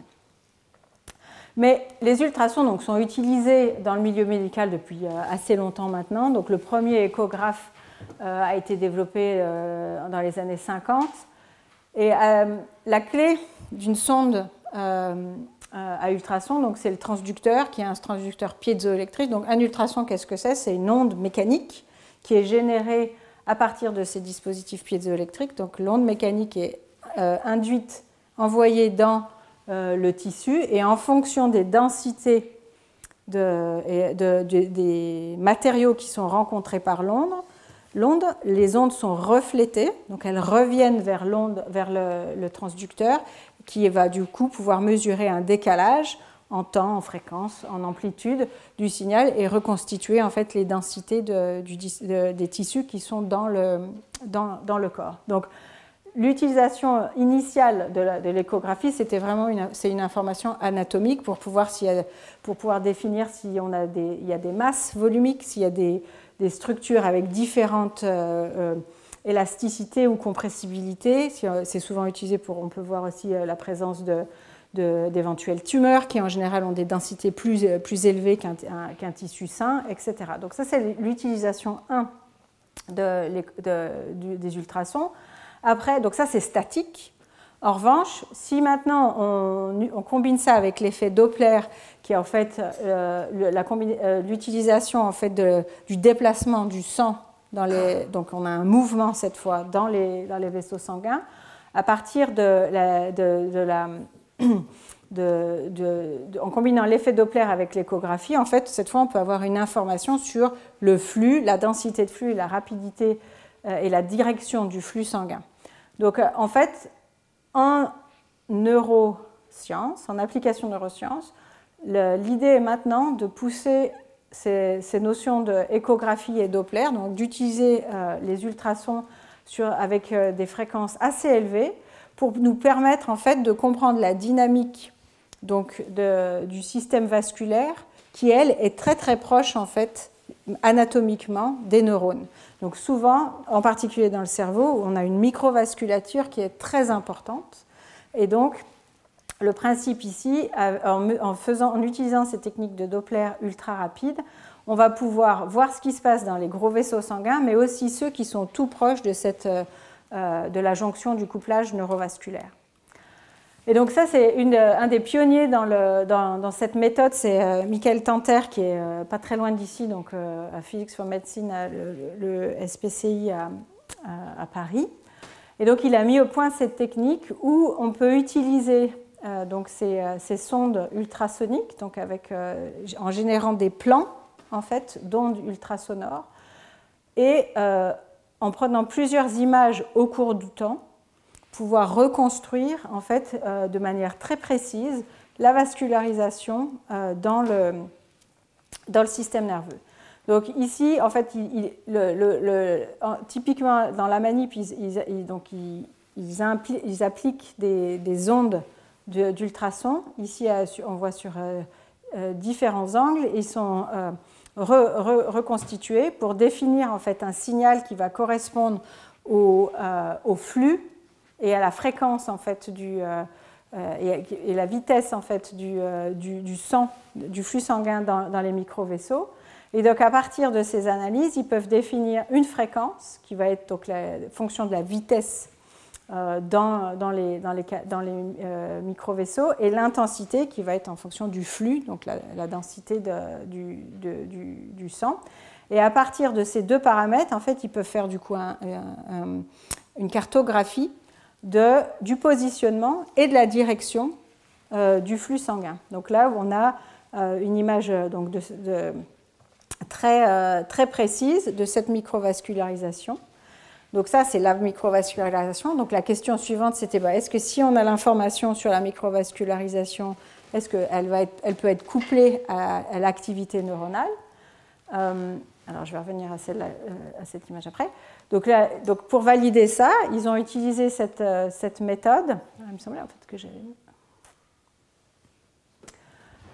Mais les ultrasons donc, sont utilisés dans le milieu médical depuis assez longtemps maintenant. Donc, le premier échographe a été développé dans les années 50. Et la clé d'une sonde à ultrasons, c'est le transducteur, qui est un transducteur piézoélectrique. Donc un ultrason, qu'est-ce que c'est ? C'est une onde mécanique qui est générée à partir de ces dispositifs piézoélectriques. Donc l'onde mécanique est induite, envoyée dans le tissu, et en fonction des densités des matériaux qui sont rencontrés par l'onde, les ondes sont reflétées, donc elles reviennent vers le transducteur, qui va du coup pouvoir mesurer un décalage en temps, en fréquence, en amplitude du signal et reconstituer en fait les densités des tissus qui sont dans le corps. Donc l'utilisation initiale de l'échographie, c'était vraiment une information anatomique pour pouvoir définir s'il y a des masses volumiques, s'il y a des structures avec différentes élasticité ou compressibilité. C'est souvent utilisé on peut voir aussi la présence d'éventuelles tumeurs qui en général ont des densités plus élevées qu'un tissu sain, etc. Donc ça c'est l'utilisation 1 des ultrasons. Après, donc ça c'est statique. En revanche, si maintenant on combine ça avec l'effet Doppler, qui est en fait l'utilisation en fait du déplacement du sang, donc on a un mouvement cette fois dans les vaisseaux sanguins, à partir en combinant l'effet Doppler avec l'échographie, en fait cette fois on peut avoir une information sur le flux, la densité de flux et la rapidité et la direction du flux sanguin. Donc en fait, en neurosciences, en application neurosciences, l'idée est maintenant de pousser ces notions d'échographie et Doppler, donc d'utiliser les ultrasons avec des fréquences assez élevées pour nous permettre en fait de comprendre la dynamique donc, du système vasculaire qui, elle, est très très proche en fait anatomiquement des neurones. Donc souvent, en particulier dans le cerveau, on a une microvasculature qui est très importante et donc le principe ici, en utilisant ces techniques de Doppler ultra rapides, on va pouvoir voir ce qui se passe dans les gros vaisseaux sanguins, mais aussi ceux qui sont tout proches de la jonction du couplage neurovasculaire. Et donc ça, c'est un des pionniers dans cette méthode, c'est Michael Tanter, qui est pas très loin d'ici, donc à Physics for Medicine, le SPCI à Paris. Et donc il a mis au point cette technique où on peut utiliser donc ces sondes ultrasoniques, donc en générant des plans en fait, d'ondes ultrasonores, et en prenant plusieurs images au cours du temps, pouvoir reconstruire en fait, de manière très précise la vascularisation dans le système nerveux. Donc ici, en fait, typiquement dans la manip, ils appliquent des ondes d'ultrasons. Ici, on voit sur différents angles. Ils sont reconstitués pour définir en fait, un signal qui va correspondre au flux et à la fréquence en fait, et la vitesse en fait, du sang, du flux sanguin dans les micro-vaisseaux. Et donc à partir de ces analyses, ils peuvent définir une fréquence qui va être donc la fonction de la vitesse dans les micro-vaisseaux et l'intensité qui va être en fonction du flux, donc la densité du sang. Et à partir de ces deux paramètres, en fait, ils peuvent faire du coup une cartographie du positionnement et de la direction du flux sanguin. Donc là, on a une image donc, très précise de cette microvascularisation. Donc ça, c'est la microvascularisation. Donc la question suivante, c'était est-ce que si on a l'information sur la microvascularisation, est-ce qu'elle peut être couplée à l'activité neuronale? Alors je vais revenir à cette image après. Donc pour valider ça, ils ont utilisé cette méthode. Il me semblait en fait que j'avais mis.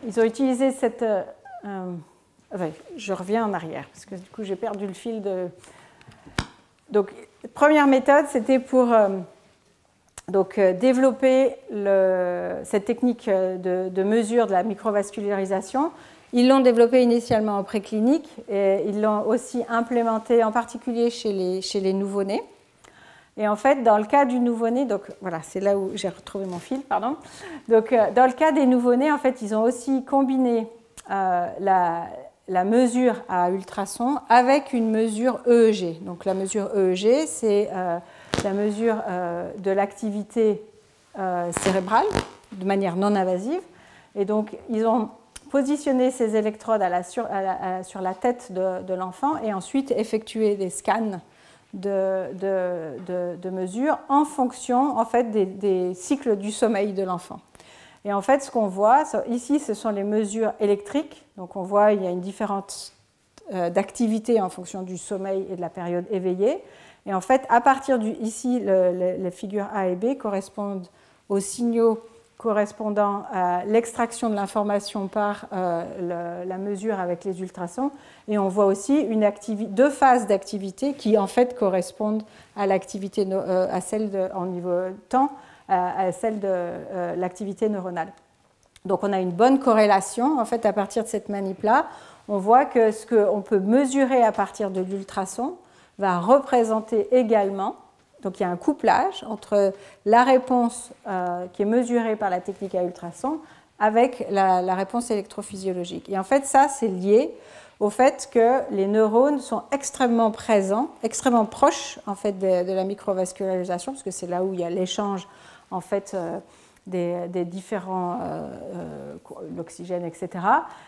Ils ont utilisé cette... je reviens en arrière, parce que du coup j'ai perdu le fil de... Donc, première méthode, c'était pour développer cette technique de mesure de la microvascularisation. Ils l'ont développée initialement en préclinique et ils l'ont aussi implémentée en particulier chez les nouveau-nés. Et en fait, dans le cas du nouveau-né, donc voilà, c'est là où j'ai retrouvé mon fil, pardon. Donc, dans le cas des nouveau-nés, en fait, ils ont aussi combiné la mesure à ultrasons avec une mesure EEG. Donc la mesure EEG, c'est la mesure de l'activité cérébrale de manière non invasive. Et donc ils ont positionné ces électrodes sur la tête de l'enfant et ensuite effectué des scans de mesure en fonction en fait, des cycles du sommeil de l'enfant. Et en fait, ce qu'on voit, ici, ce sont les mesures électriques. Donc on voit qu'il y a une différence d'activité en fonction du sommeil et de la période éveillée. Et en fait, à partir ici, les figures A et B correspondent aux signaux correspondant à l'extraction de l'information par la mesure avec les ultrasons. Et on voit aussi deux phases d'activité qui, en fait, correspondent à l'activité, à celle en niveau temps, à celle de l'activité neuronale. Donc on a une bonne corrélation en fait à partir de cette manip-là. On voit que ce qu'on peut mesurer à partir de l'ultrason va représenter également, donc il y a un couplage entre la réponse qui est mesurée par la technique à ultrason avec la réponse électrophysiologique. Et en fait ça c'est lié au fait que les neurones sont extrêmement présents, extrêmement proches en fait de la microvascularisation, parce que c'est là où il y a l'échange en fait des différents l'oxygène, etc.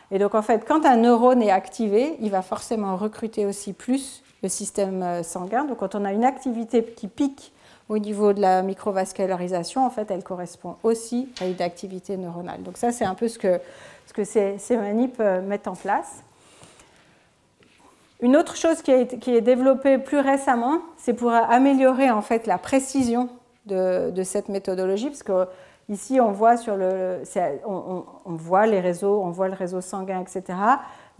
Et donc en fait, quand un neurone est activé, il va forcément recruter aussi plus le système sanguin. Donc quand on a une activité qui pique au niveau de la microvascularisation, en fait, elle correspond aussi à une activité neuronale. Donc ça, c'est un peu ce que ces manips mettent en place. Une autre chose qui est développée plus récemment, c'est pour améliorer en fait la précision de cette méthodologie, parce que ici on voit on voit les réseaux, on voit le réseau sanguin, etc.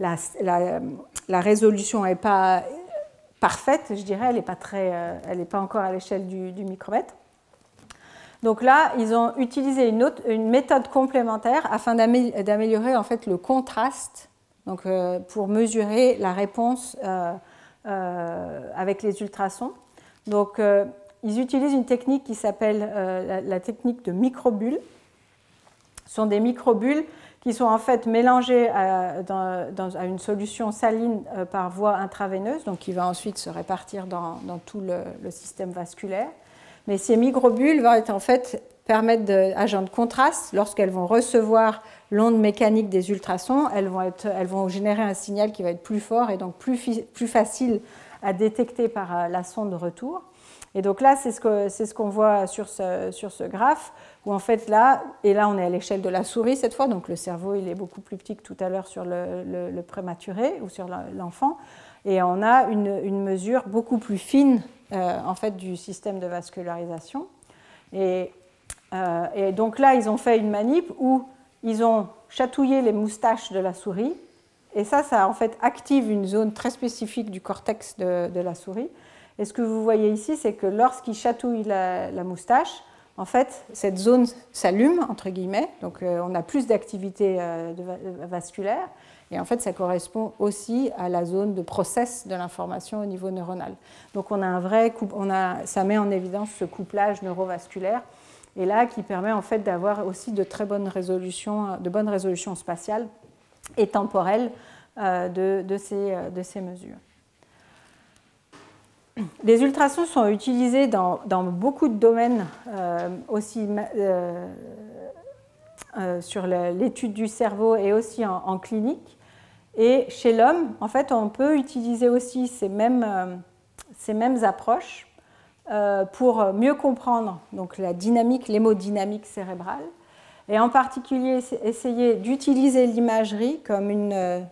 La résolution n'est pas parfaite, je dirais, elle n'est pas encore à l'échelle du micromètre. Donc là, ils ont utilisé une méthode complémentaire afin d'améliorer en fait le contraste, donc, pour mesurer la réponse avec les ultrasons. Donc, ils utilisent une technique qui s'appelle la technique de microbulle. Ce sont des microbules qui sont en fait mélangées à une solution saline par voie intraveineuse, donc qui va ensuite se répartir dans tout le système vasculaire. Mais ces microbules vont en fait permettre d'agents de contraste. Lorsqu'elles vont recevoir l'onde mécanique des ultrasons, elles vont générer un signal qui va être plus fort et donc plus facile à détecter par la sonde de retour. Et donc là, c'est ce qu'on voit sur ce graphe, où en fait là, et là on est à l'échelle de la souris cette fois, donc le cerveau il est beaucoup plus petit que tout à l'heure sur le prématuré ou sur l'enfant, et on a une mesure beaucoup plus fine en fait du système de vascularisation. Et donc là, ils ont fait une manip où ils ont chatouillé les moustaches de la souris, et ça en fait active une zone très spécifique du cortex de la souris. Et ce que vous voyez ici, c'est que lorsqu'ils chatouillent la moustache, en fait, cette zone s'allume, entre guillemets, donc on a plus d'activité vasculaire, et en fait, ça correspond aussi à la zone de process de l'information au niveau neuronal. Donc on a un vrai ça met en évidence ce couplage neurovasculaire, et là, qui permet en fait d'avoir aussi de bonnes résolutions spatiales et temporelles de ces mesures. Les ultrasons sont utilisés dans beaucoup de domaines, aussi sur l'étude du cerveau et aussi en clinique. Et chez l'homme, en fait, on peut utiliser aussi ces mêmes approches pour mieux comprendre donc, la dynamique, l'hémodynamique cérébrale, et en particulier essayer d'utiliser l'imagerie comme une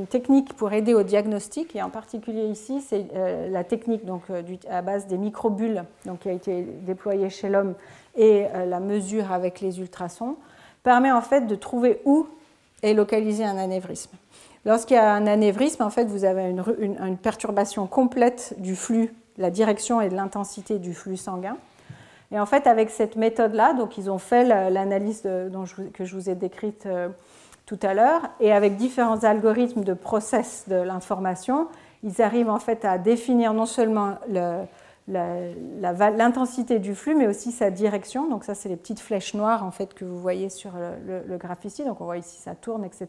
technique pour aider au diagnostic, et en particulier ici, c'est la technique donc, à base des microbules donc, qui a été déployée chez l'homme et la mesure avec les ultrasons, permet en fait de trouver où est localisé un anévrisme. Lorsqu'il y a un anévrisme, en fait, vous avez une perturbation complète du flux, la direction et de l'intensité du flux sanguin. Et en fait, avec cette méthode-là, donc ils ont fait l'analyse que je vous ai décrite tout à l'heure, et avec différents algorithmes de process de l'information, ils arrivent en fait à définir non seulement l'intensité du flux, mais aussi sa direction. Donc ça, c'est les petites flèches noires en fait que vous voyez sur le graphe ici. Donc on voit ici ça tourne, etc.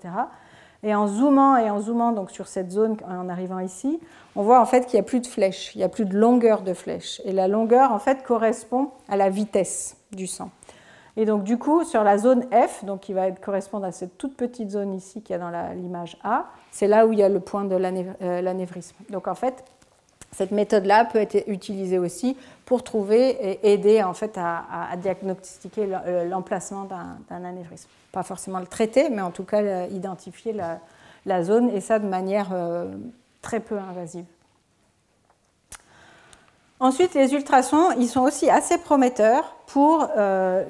Et en zoomant donc sur cette zone, en arrivant ici, on voit en fait qu'il n'y a plus de flèches, il n'y a plus de longueur de flèche. Et la longueur en fait correspond à la vitesse du sang. Et donc du coup, sur la zone F, donc qui va correspondre à cette toute petite zone ici qu'il y a dans l'image A, c'est là où il y a le point de l'anévrisme. Donc en fait, cette méthode-là peut être utilisée aussi pour trouver et aider en fait à diagnostiquer l'emplacement d'un anévrisme. Pas forcément le traiter, mais en tout cas identifier la zone, et ça de manière très peu invasive. Ensuite, les ultrasons, ils sont aussi assez prometteurs pour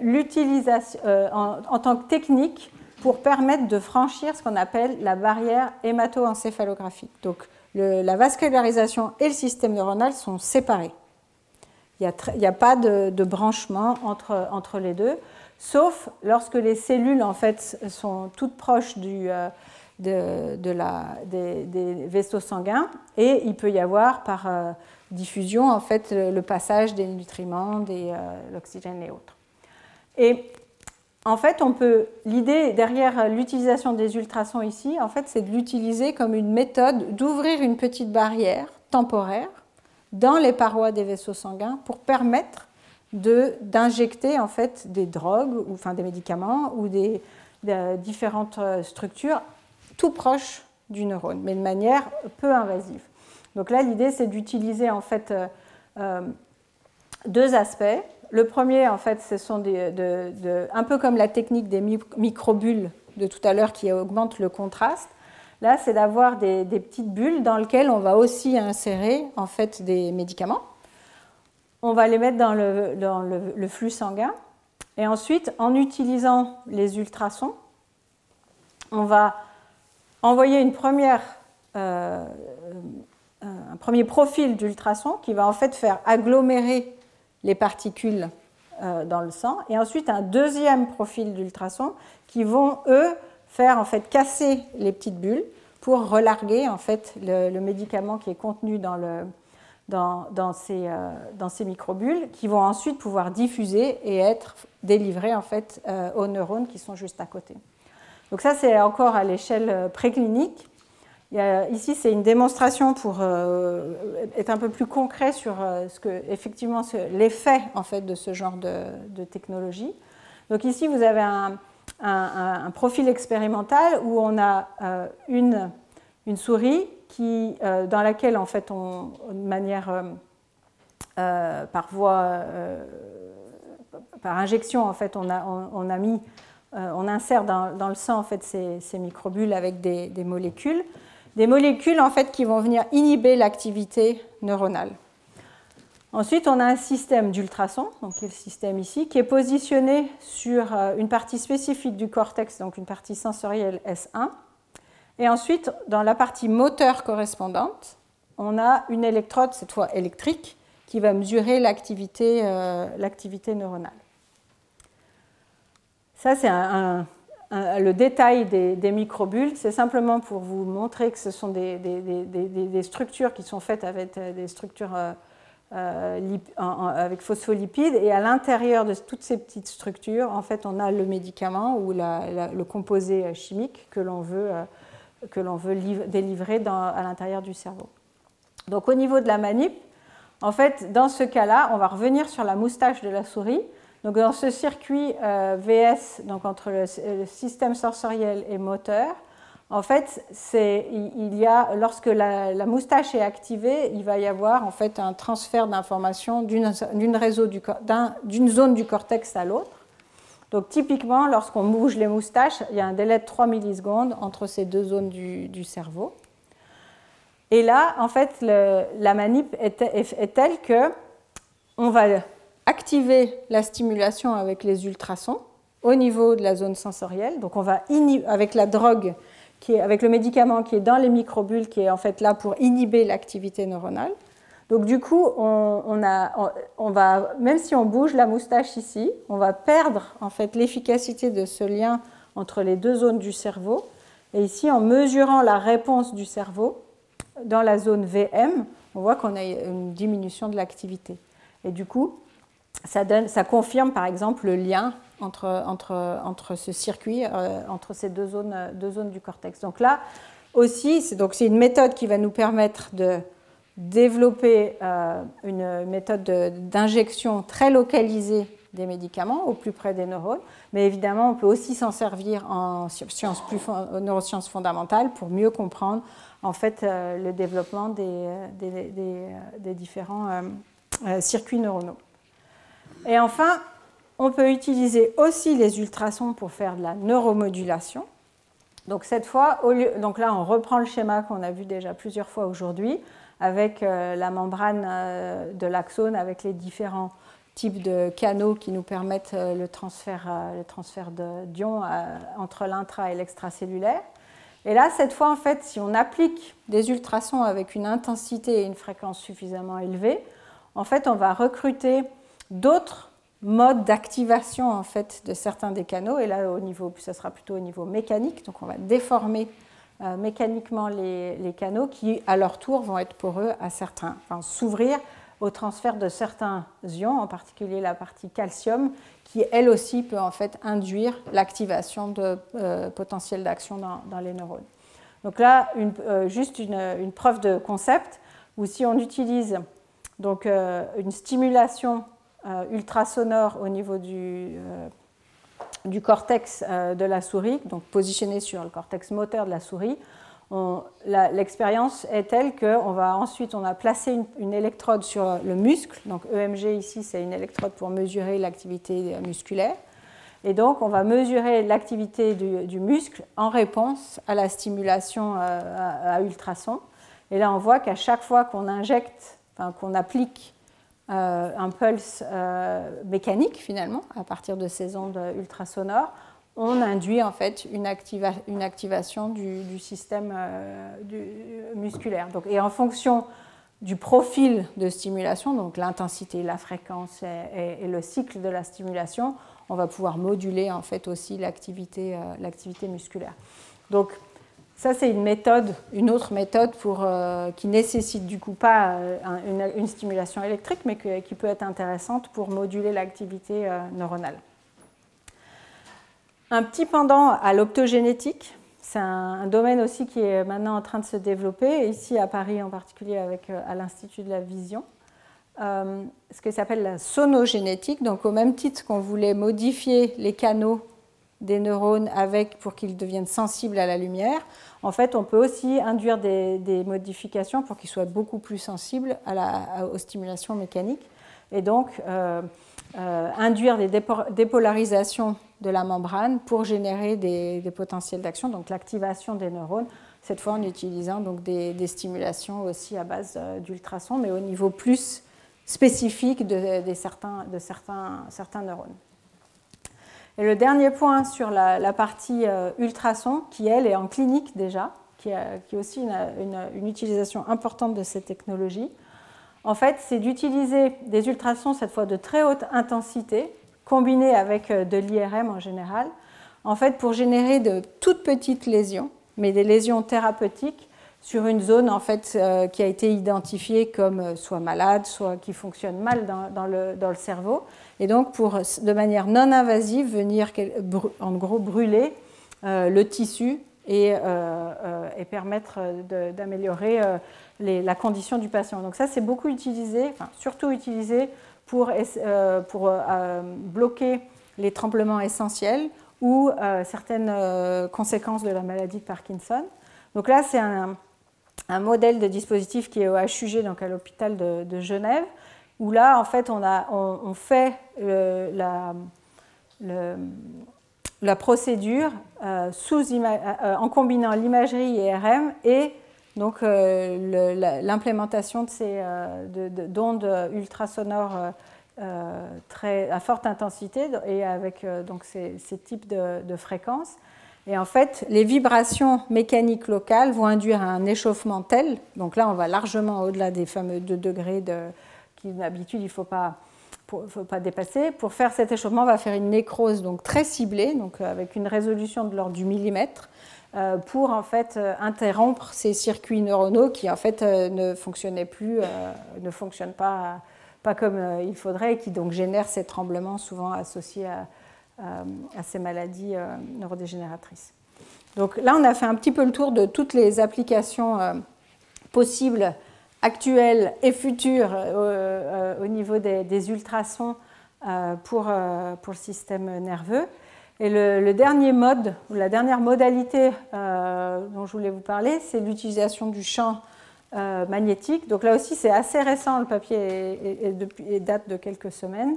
l'utilisation en tant que technique pour permettre de franchir ce qu'on appelle la barrière hémato-encéphalographique. Donc, la vascularisation et le système neuronal sont séparés. Il n'y a pas de branchement entre les deux, sauf lorsque les cellules en fait, sont toutes proches des vaisseaux sanguins, et il peut y avoir par diffusion en fait, le passage des nutriments, l'oxygène et autres. Et en fait, l'idée derrière l'utilisation des ultrasons ici, en fait, c'est de l'utiliser comme une méthode d'ouvrir une petite barrière temporaire dans les parois des vaisseaux sanguins pour permettre d'injecter en fait des drogues, enfin des médicaments ou des différentes structures tout proches du neurone, mais de manière peu invasive. Donc là, l'idée, c'est d'utiliser en fait deux aspects. Le premier, en fait, ce sont un peu comme la technique des microbules de tout à l'heure qui augmente le contraste. Là, c'est d'avoir des petites bulles dans lesquelles on va aussi insérer en fait des médicaments. On va les mettre dans le flux sanguin. Et ensuite, en utilisant les ultrasons, on va envoyer un premier profil d'ultrasons qui va en fait faire agglomérer les particules dans le sang, et ensuite un deuxième profil d'ultrasons qui vont, eux, faire en fait casser les petites bulles pour relarguer en fait le médicament qui est contenu dans ces microbules, qui vont ensuite pouvoir diffuser et être délivrés en fait aux neurones qui sont juste à côté. Donc ça, c'est encore à l'échelle préclinique. Ici, c'est une démonstration pour être un peu plus concret sur effectivement l'effet en fait, de ce genre de technologie. Donc ici, vous avez un profil expérimental où on a une souris dans laquelle, en fait, de manière par injection, en fait, on insère dans le sang en fait, ces microbules avec des molécules. Des molécules en fait, qui vont venir inhiber l'activité neuronale. Ensuite, on a un système d'ultrasons, donc le système ici, qui est positionné sur une partie spécifique du cortex, donc une partie sensorielle S1. Et ensuite, dans la partie moteur correspondante, on a une électrode, cette fois électrique, qui va mesurer l'activité neuronale. Ça, c'est le détail des microbules, c'est simplement pour vous montrer que ce sont des structures qui sont faites avec des structures avec phospholipides, et à l'intérieur de toutes ces petites structures, en fait, on a le médicament ou le composé chimique que l'on veut délivrer à l'intérieur du cerveau. Donc au niveau de la manip, en fait, dans ce cas-là, on va revenir sur la moustache de la souris. Donc, dans ce circuit VS, donc entre le système sensoriel et moteur, en fait, lorsque la moustache est activée, il va y avoir en fait un transfert d'informations d'une zone du cortex à l'autre. Donc, typiquement, lorsqu'on bouge les moustaches, il y a un délai de 3 millisecondes entre ces deux zones du cerveau. Et là, en fait, la manip est telle qu'on va activer la stimulation avec les ultrasons au niveau de la zone sensorielle. Donc on va avec la drogue, avec le médicament qui est dans les microbules, qui est en fait là pour inhiber l'activité neuronale. Donc du coup, on va, même si on bouge la moustache ici, on va perdre en fait l'efficacité de ce lien entre les deux zones du cerveau. Et ici, en mesurant la réponse du cerveau dans la zone VM, on voit qu'on a une diminution de l'activité. Et du coup, ça confirme par exemple le lien entre ce circuit, entre ces deux zones du cortex. Donc là aussi, c'est une méthode qui va nous permettre de développer une méthode d'injection très localisée des médicaments au plus près des neurones, mais évidemment on peut aussi s'en servir en neurosciences fondamentales pour mieux comprendre en fait le développement des différents circuits neuronaux. Et enfin, on peut utiliser aussi les ultrasons pour faire de la neuromodulation. Donc cette fois, donc là on reprend le schéma qu'on a vu déjà plusieurs fois aujourd'hui avec la membrane de l'axone, avec les différents types de canaux qui nous permettent le transfert d'ions entre l'intra et l'extracellulaire. Et là, cette fois, en fait, si on applique des ultrasons avec une intensité et une fréquence suffisamment élevées, en fait, on va recruter d'autres modes d'activation en fait, de certains des canaux. Et là, ça sera plutôt au niveau mécanique. Donc, on va déformer mécaniquement les canaux qui, à leur tour, vont être poreux à s'ouvrir au transfert de certains ions, en particulier la partie calcium, qui, elle aussi, peut en fait induire l'activation de potentiel d'action dans les neurones. Donc là, juste une preuve de concept, où si on utilise donc, une stimulation ultrasonore au niveau du cortex de la souris, donc positionné sur le cortex moteur de la souris, l'expérience est telle qu'on a placé une électrode sur le muscle, donc EMG ici c'est une électrode pour mesurer l'activité musculaire, et donc on va mesurer l'activité du muscle en réponse à la stimulation à ultrasons. Et là on voit qu'à chaque fois qu'on applique un pulse mécanique finalement à partir de ces ondes ultrasonores, on induit en fait une activation du système musculaire. Donc, et en fonction du profil de stimulation, donc l'intensité, la fréquence et le cycle de la stimulation, on va pouvoir moduler en fait aussi l'activité musculaire. Donc ça c'est une autre méthode qui nécessite du coup pas une stimulation électrique, mais qui peut être intéressante pour moduler l'activité neuronale. Un petit pendant à l'optogénétique. C'est un domaine aussi qui est maintenant en train de se développer, ici à Paris en particulier à l'Institut de la Vision, ce qui s'appelle la sonogénétique. Donc au même titre qu'on voulait modifier les canaux des neurones pour qu'ils deviennent sensibles à la lumière, en fait on peut aussi induire des modifications pour qu'ils soient beaucoup plus sensibles aux stimulations mécaniques et donc induire des dépolarisations de la membrane pour générer des potentiels d'action, donc l'activation des neurones, cette fois en utilisant donc des stimulations aussi à base d'ultrasons, mais au niveau plus spécifique de certains neurones. Et le dernier point sur la partie ultrasons, qui elle est en clinique déjà, qui est aussi une utilisation importante de cette technologie, en fait c'est d'utiliser des ultrasons cette fois de très haute intensité, combinés avec de l'IRM en général, en fait pour générer de toutes petites lésions, mais des lésions thérapeutiques sur une zone en fait qui a été identifiée comme soit malade, soit qui fonctionne mal dans le cerveau, et donc pour de manière non invasive venir en gros brûler le tissu et permettre d'améliorer la condition du patient. Donc ça c'est beaucoup utilisé, enfin surtout utilisé pour bloquer les tremblements essentiels ou certaines conséquences de la maladie de Parkinson. Donc là, c'est un modèle de dispositif qui est au HUG, donc à l'hôpital de Genève, où là, en fait, on fait la procédure en combinant l'imagerie IRM et donc l'implémentation d'ondes ultrasonores à forte intensité et avec donc ces types de fréquences. Et en fait, les vibrations mécaniques locales vont induire un échauffement tel, donc là on va largement au-delà des fameux 2 degrés qui d'habitude il ne faut pas dépasser. Pour faire cet échauffement, on va faire une nécrose donc très ciblée, donc avec une résolution de l'ordre du millimètre, pour en fait interrompre ces circuits neuronaux qui en fait ne fonctionnaient plus, ne fonctionnent pas comme il faudrait et qui donc génèrent ces tremblements souvent associés à ces maladies neurodégénératrices. Donc là, on a fait un petit peu le tour de toutes les applications possibles, actuelles et futures au niveau des ultrasons pour le système nerveux. Et le dernier mode, ou la dernière modalité dont je voulais vous parler, c'est l'utilisation du champ magnétique. Donc là aussi, c'est assez récent, le papier date de quelques semaines,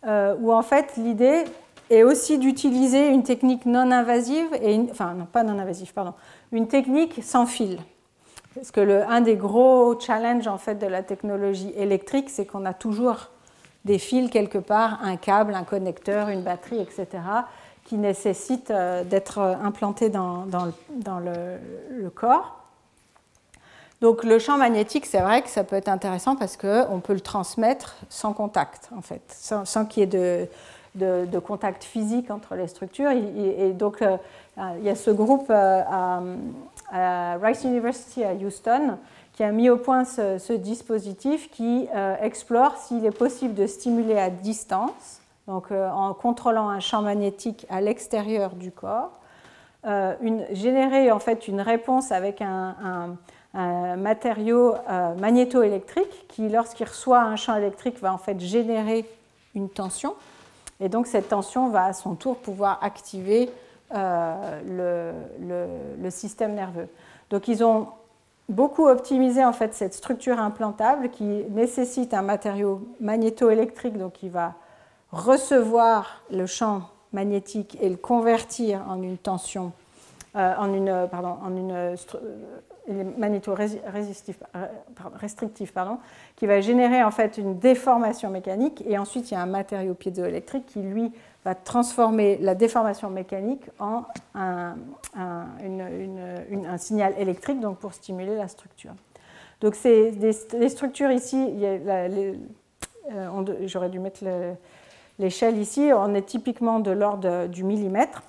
où en fait l'idée est aussi d'utiliser une technique non invasive, enfin non, pas non invasive, pardon, une technique sans fil. Parce que un des gros challenges en fait de la technologie électrique, c'est qu'on a toujours des fils quelque part, un câble, un connecteur, une batterie, etc., qui nécessitent d'être implantés dans le corps. Donc le champ magnétique, c'est vrai que ça peut être intéressant parce qu'on peut le transmettre sans contact, en fait, sans qu'il y ait de contact physique entre les structures. Et donc il y a ce groupe à Rice University à Houston qui a mis au point ce dispositif qui explore s'il est possible de stimuler à distance, donc en contrôlant un champ magnétique à l'extérieur du corps, générer en fait une réponse avec un matériau magnétoélectrique qui, lorsqu'il reçoit un champ électrique, va en fait générer une tension. Et donc cette tension va à son tour pouvoir activer le système nerveux. Donc ils ont beaucoup optimisé en fait cette structure implantable qui nécessite un matériau magnétoélectrique, donc qui va recevoir le champ magnétique et le convertir en une tension, magnéto-restrictif, qui va générer en fait une déformation mécanique, et ensuite il y a un matériau piézoélectrique qui lui va transformer la déformation mécanique en un signal électrique, donc pour stimuler la structure. Donc c'est les structures ici, j'aurais dû mettre l'échelle ici, on est typiquement de l'ordre du millimètre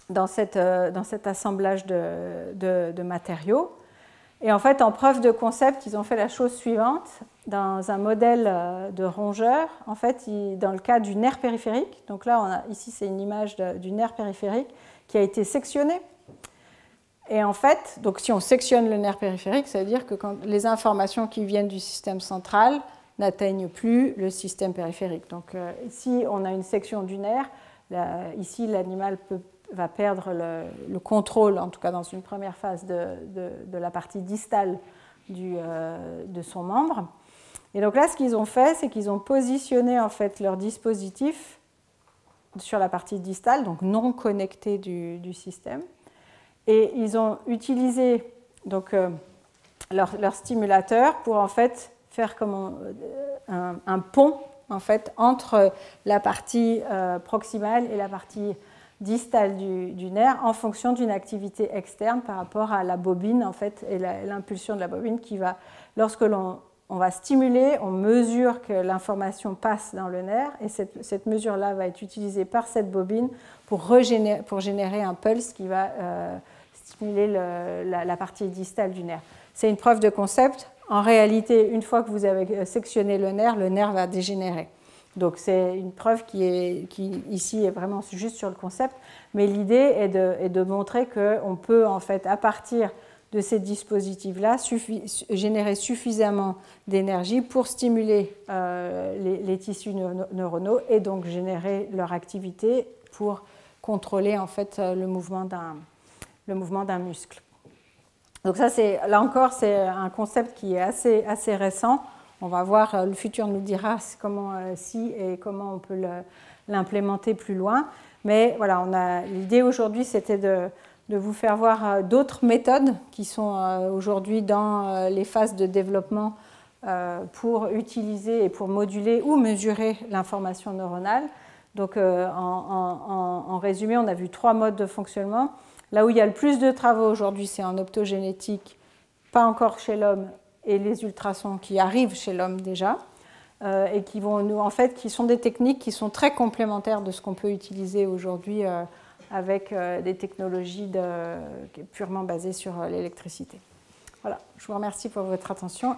dans cet assemblage de matériaux. Et en fait, en preuve de concept, ils ont fait la chose suivante. Dans un modèle de rongeur, en fait, dans le cas du nerf périphérique, donc là, ici, c'est une image du nerf périphérique qui a été sectionné. Et en fait, donc si on sectionne le nerf périphérique, ça veut dire que quand les informations qui viennent du système central n'atteignent plus le système périphérique. Donc ici, on a une section du nerf. Ici, l'animal va perdre le contrôle, en tout cas dans une première phase, de la partie distale de son membre. Et donc là, ce qu'ils ont fait, c'est qu'ils ont positionné en fait leur dispositif sur la partie distale, donc non connectée du système. Et ils ont utilisé donc, leur stimulateur pour en fait faire comme un pont en fait, entre la partie proximale et la partie distale du nerf en fonction d'une activité externe par rapport à la bobine en fait, et l'impulsion de la bobine qui va, lorsque l'on va stimuler, on mesure que l'information passe dans le nerf et cette mesure-là va être utilisée par cette bobine pour générer un pulse qui va stimuler la partie distale du nerf. C'est une preuve de concept. En réalité, une fois que vous avez sectionné le nerf va dégénérer. Donc c'est une preuve qui ici est vraiment juste sur le concept, mais l'idée est de montrer qu'on peut en fait à partir de ces dispositifs-là générer suffisamment d'énergie pour stimuler les tissus neuronaux et donc générer leur activité pour contrôler en fait le mouvement d'un muscle. Donc ça, là encore, c'est un concept qui est assez récent. On va voir, le futur nous dira et comment on peut l'implémenter plus loin. Mais voilà, l'idée aujourd'hui, c'était de vous faire voir d'autres méthodes qui sont aujourd'hui dans les phases de développement pour utiliser et pour moduler ou mesurer l'information neuronale. Donc en résumé, on a vu 3 modes de fonctionnement. Là où il y a le plus de travaux aujourd'hui, c'est en optogénétique, pas encore chez l'homme, et les ultrasons qui arrivent chez l'homme déjà, et qui sont des techniques qui sont très complémentaires de ce qu'on peut utiliser aujourd'hui avec des technologies purement basées sur l'électricité. Voilà, je vous remercie pour votre attention.